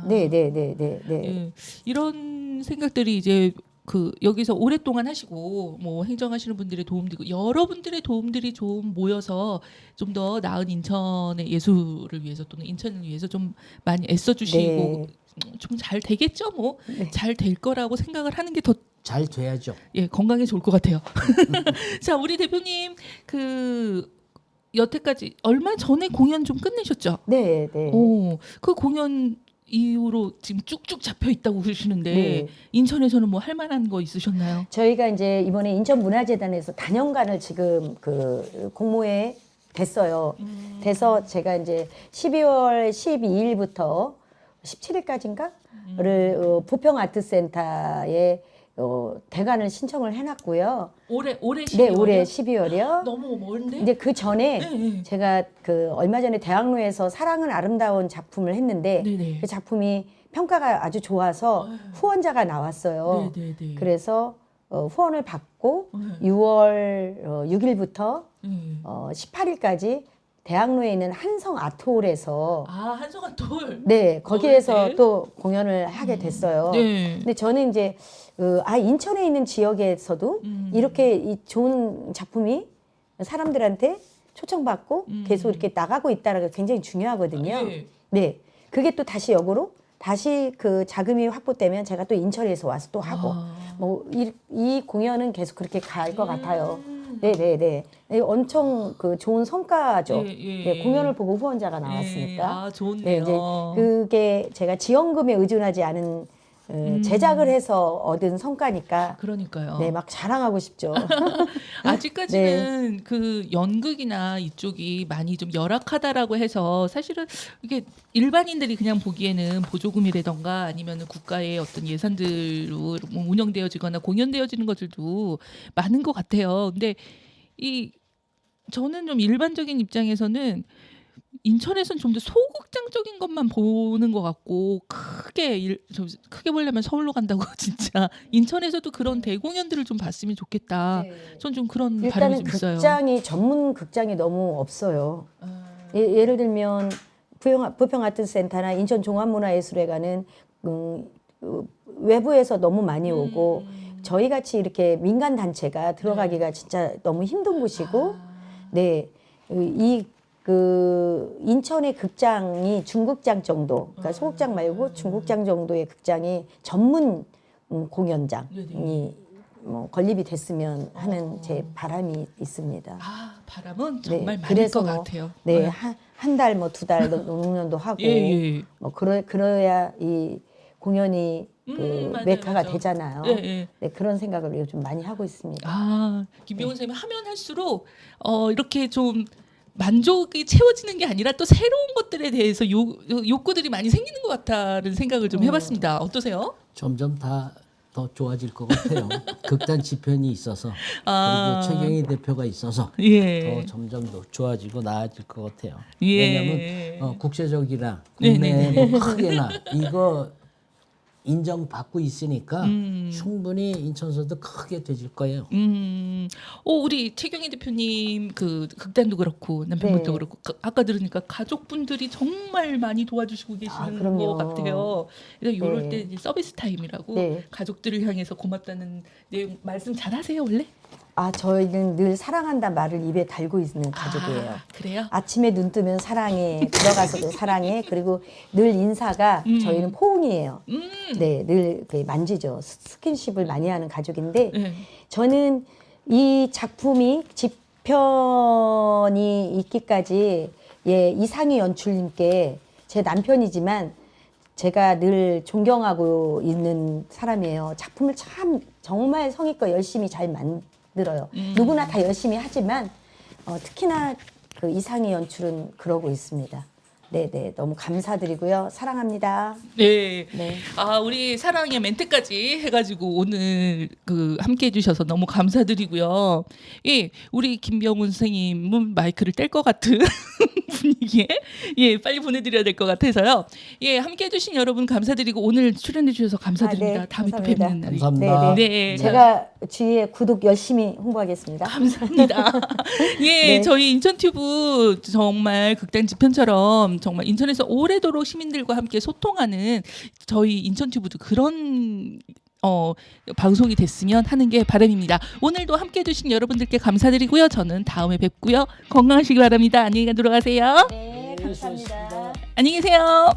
네. 예, 이런 생각들이 이제 그 여기서 오랫동안 하시고 뭐 행정하시는 분들의 도움도 있고 여러분들의 도움들이 좀 모여서 좀 더 나은 인천의 예술을 위해서 또는 인천을 위해서 좀 많이 애써주시고 네. 좀 잘 되겠죠 뭐 잘 될 거라고 생각을 하는 게 더 잘 돼야죠. 예, 건강에 좋을 것 같아요. 자, 우리 대표님 그 여태까지 얼마 전에 공연 좀 끝내셨죠? 네. 오, 그 공연 이후로 지금 쭉쭉 잡혀 있다고 그러시는데 네. 인천에서는 뭐 할 만한 거 있으셨나요? 저희가 이제 이번에 인천문화재단에서 단연간을 지금 그 공모에 됐어요. 돼서 제가 이제 12월 12일부터 17일까지인가를 부평아트센터에 대관을 신청을 해놨고요. 올해 네, 올해 12월이요. 너무 먼데? 이제 그 전에 네. 제가 그 얼마 전에 대학로에서 사랑은 아름다운 작품을 했는데 네네. 그 작품이 평가가 아주 좋아서 후원자가 나왔어요. 네네네. 그래서 후원을 받고 네. 6월 6일부터 네. 18일까지 대학로에 있는 한성 아트홀에서 아, 한성아 돌. 네 거기에서 네. 또 공연을 하게 됐어요. 네. 근데 저는 이제 인천에 있는 지역에서도 이렇게 이 좋은 작품이 사람들한테 초청받고 계속 이렇게 나가고 있다는 게 굉장히 중요하거든요. 예. 네, 그게 또 다시 역으로 다시 그 자금이 확보되면 제가 또 인천에서 와서 또 하고 뭐 이 공연은 계속 그렇게 갈 것 같아요. 네. 엄청 그 좋은 성과죠. 네, 공연을 보고 후원자가 나왔으니까. 아, 좋네요. 네, 이제 그게 제가 지원금에 의존하지 않은 제작을 해서 얻은 성과니까. 그러니까요. 네, 막 자랑하고 싶죠. 아직까지는 그 연극이나 이쪽이 많이 좀 열악하다라고 해서 사실은 이게 일반인들이 그냥 보기에는 보조금이라던가 아니면 국가의 어떤 예산들로 뭐 운영되어지거나 공연되어지는 것들도 많은 것 같아요. 근데 저는 좀 일반적인 입장에서는 인천에서는 좀 더 소극장적인 것만 보는 것 같고 좀 크게 보려면 서울로 간다고 진짜 인천에서도 그런 대공연들을 좀 봤으면 좋겠다. 전 좀 그런 바람이 일단은 좀 있어요. 극장이 전문 극장이 너무 없어요. 예를 들면 부평아트센터나 인천종합문화예술회관은 외부에서 너무 많이 오고 저희 같이 이렇게 민간 단체가 들어가기가 진짜 너무 힘든 곳이고, 네, 그 인천의 극장이 중극장 정도, 그러니까 소극장 말고 중극장 정도의 극장이 전문 공연장이 뭐 건립이 됐으면 하는 제 바람이 있습니다. 아, 바람은 정말 많을 그래서 것 뭐, 같아요. 네, 한 달 뭐 2달 노년도 하고 예. 뭐 그래야 이 공연이 그 맞아요, 메카가 맞아요. 되잖아요. 예. 네, 그런 생각을 요즘 많이 하고 있습니다. 아, 김병훈 선생님 하면 할수록 이렇게 좀 만족이 채워지는 게 아니라 또 새로운 것들에 대해서 욕구들이 많이 생기는 것 같다는 생각을 좀 해봤습니다. 어떠세요? 점점 다 더 좋아질 것 같아요. 극단 지편이 있어서 그리고 최경희 대표가 있어서 더 점점 더 좋아지고 나아질 것 같아요. 왜냐하면 국제적이나 국내 뭐 크게나 이거 인정받고 있으니까 충분히 인천서도 크게 되질 거예요. 우리 최경희 대표님 그 극단도 그렇고 남편분도 네. 그렇고 아까 들으니까 가족분들이 정말 많이 도와주시고 계시는 그럼요. 것 같아요. 그래서 이럴 네. 때 이제 서비스 타임이라고 네. 가족들을 향해서 고맙다는 내용 말씀 잘하세요 원래? 저희는 늘 사랑한다 말을 입에 달고 있는 가족이에요. 아, 그래요? 아침에 눈 뜨면 사랑해, 들어가서도 사랑해. 그리고 늘 인사가 저희는 포옹이에요. 네, 늘 이렇게 만지죠. 스킨십을 많이 하는 가족인데 네. 저는 이 작품이 집편이 있기까지 이상희 연출님께 제 남편이지만 제가 늘 존경하고 있는 사람이에요. 작품을 참 정말 성의껏 열심히 잘 만들어요. 누구나 다 열심히 하지만 특히나 그 이상희 연출은 그러고 있습니다. 네네, 너무 감사드리고요. 사랑합니다. 네. 네. 우리 사랑의 멘트까지 해가지고 오늘 함께 해주셔서 너무 감사드리고요. 예, 우리 김병훈 선생님은 마이크를 뗄 것 같은 분위기에 빨리 보내드려야 될 것 같아서요. 함께 해주신 여러분 감사드리고 오늘 출연해주셔서 감사드립니다. 네, 다음에 또 감사합니다. 뵙는 날이. 감사합니다. 네. 제가 주위에 구독 열심히 홍보하겠습니다. 감사합니다. 네. 저희 인천튜브 정말 극단 지편처럼 정말 인천에서 오래도록 시민들과 함께 소통하는 저희 인천튜브도 그런 방송이 됐으면 하는 게 바람입니다. 오늘도 함께 해주신 여러분들께 감사드리고요. 저는 다음에 뵙고요. 건강하시기 바랍니다. 안녕히 가도록 하세요. 네, 감사합니다. 안녕히 계세요.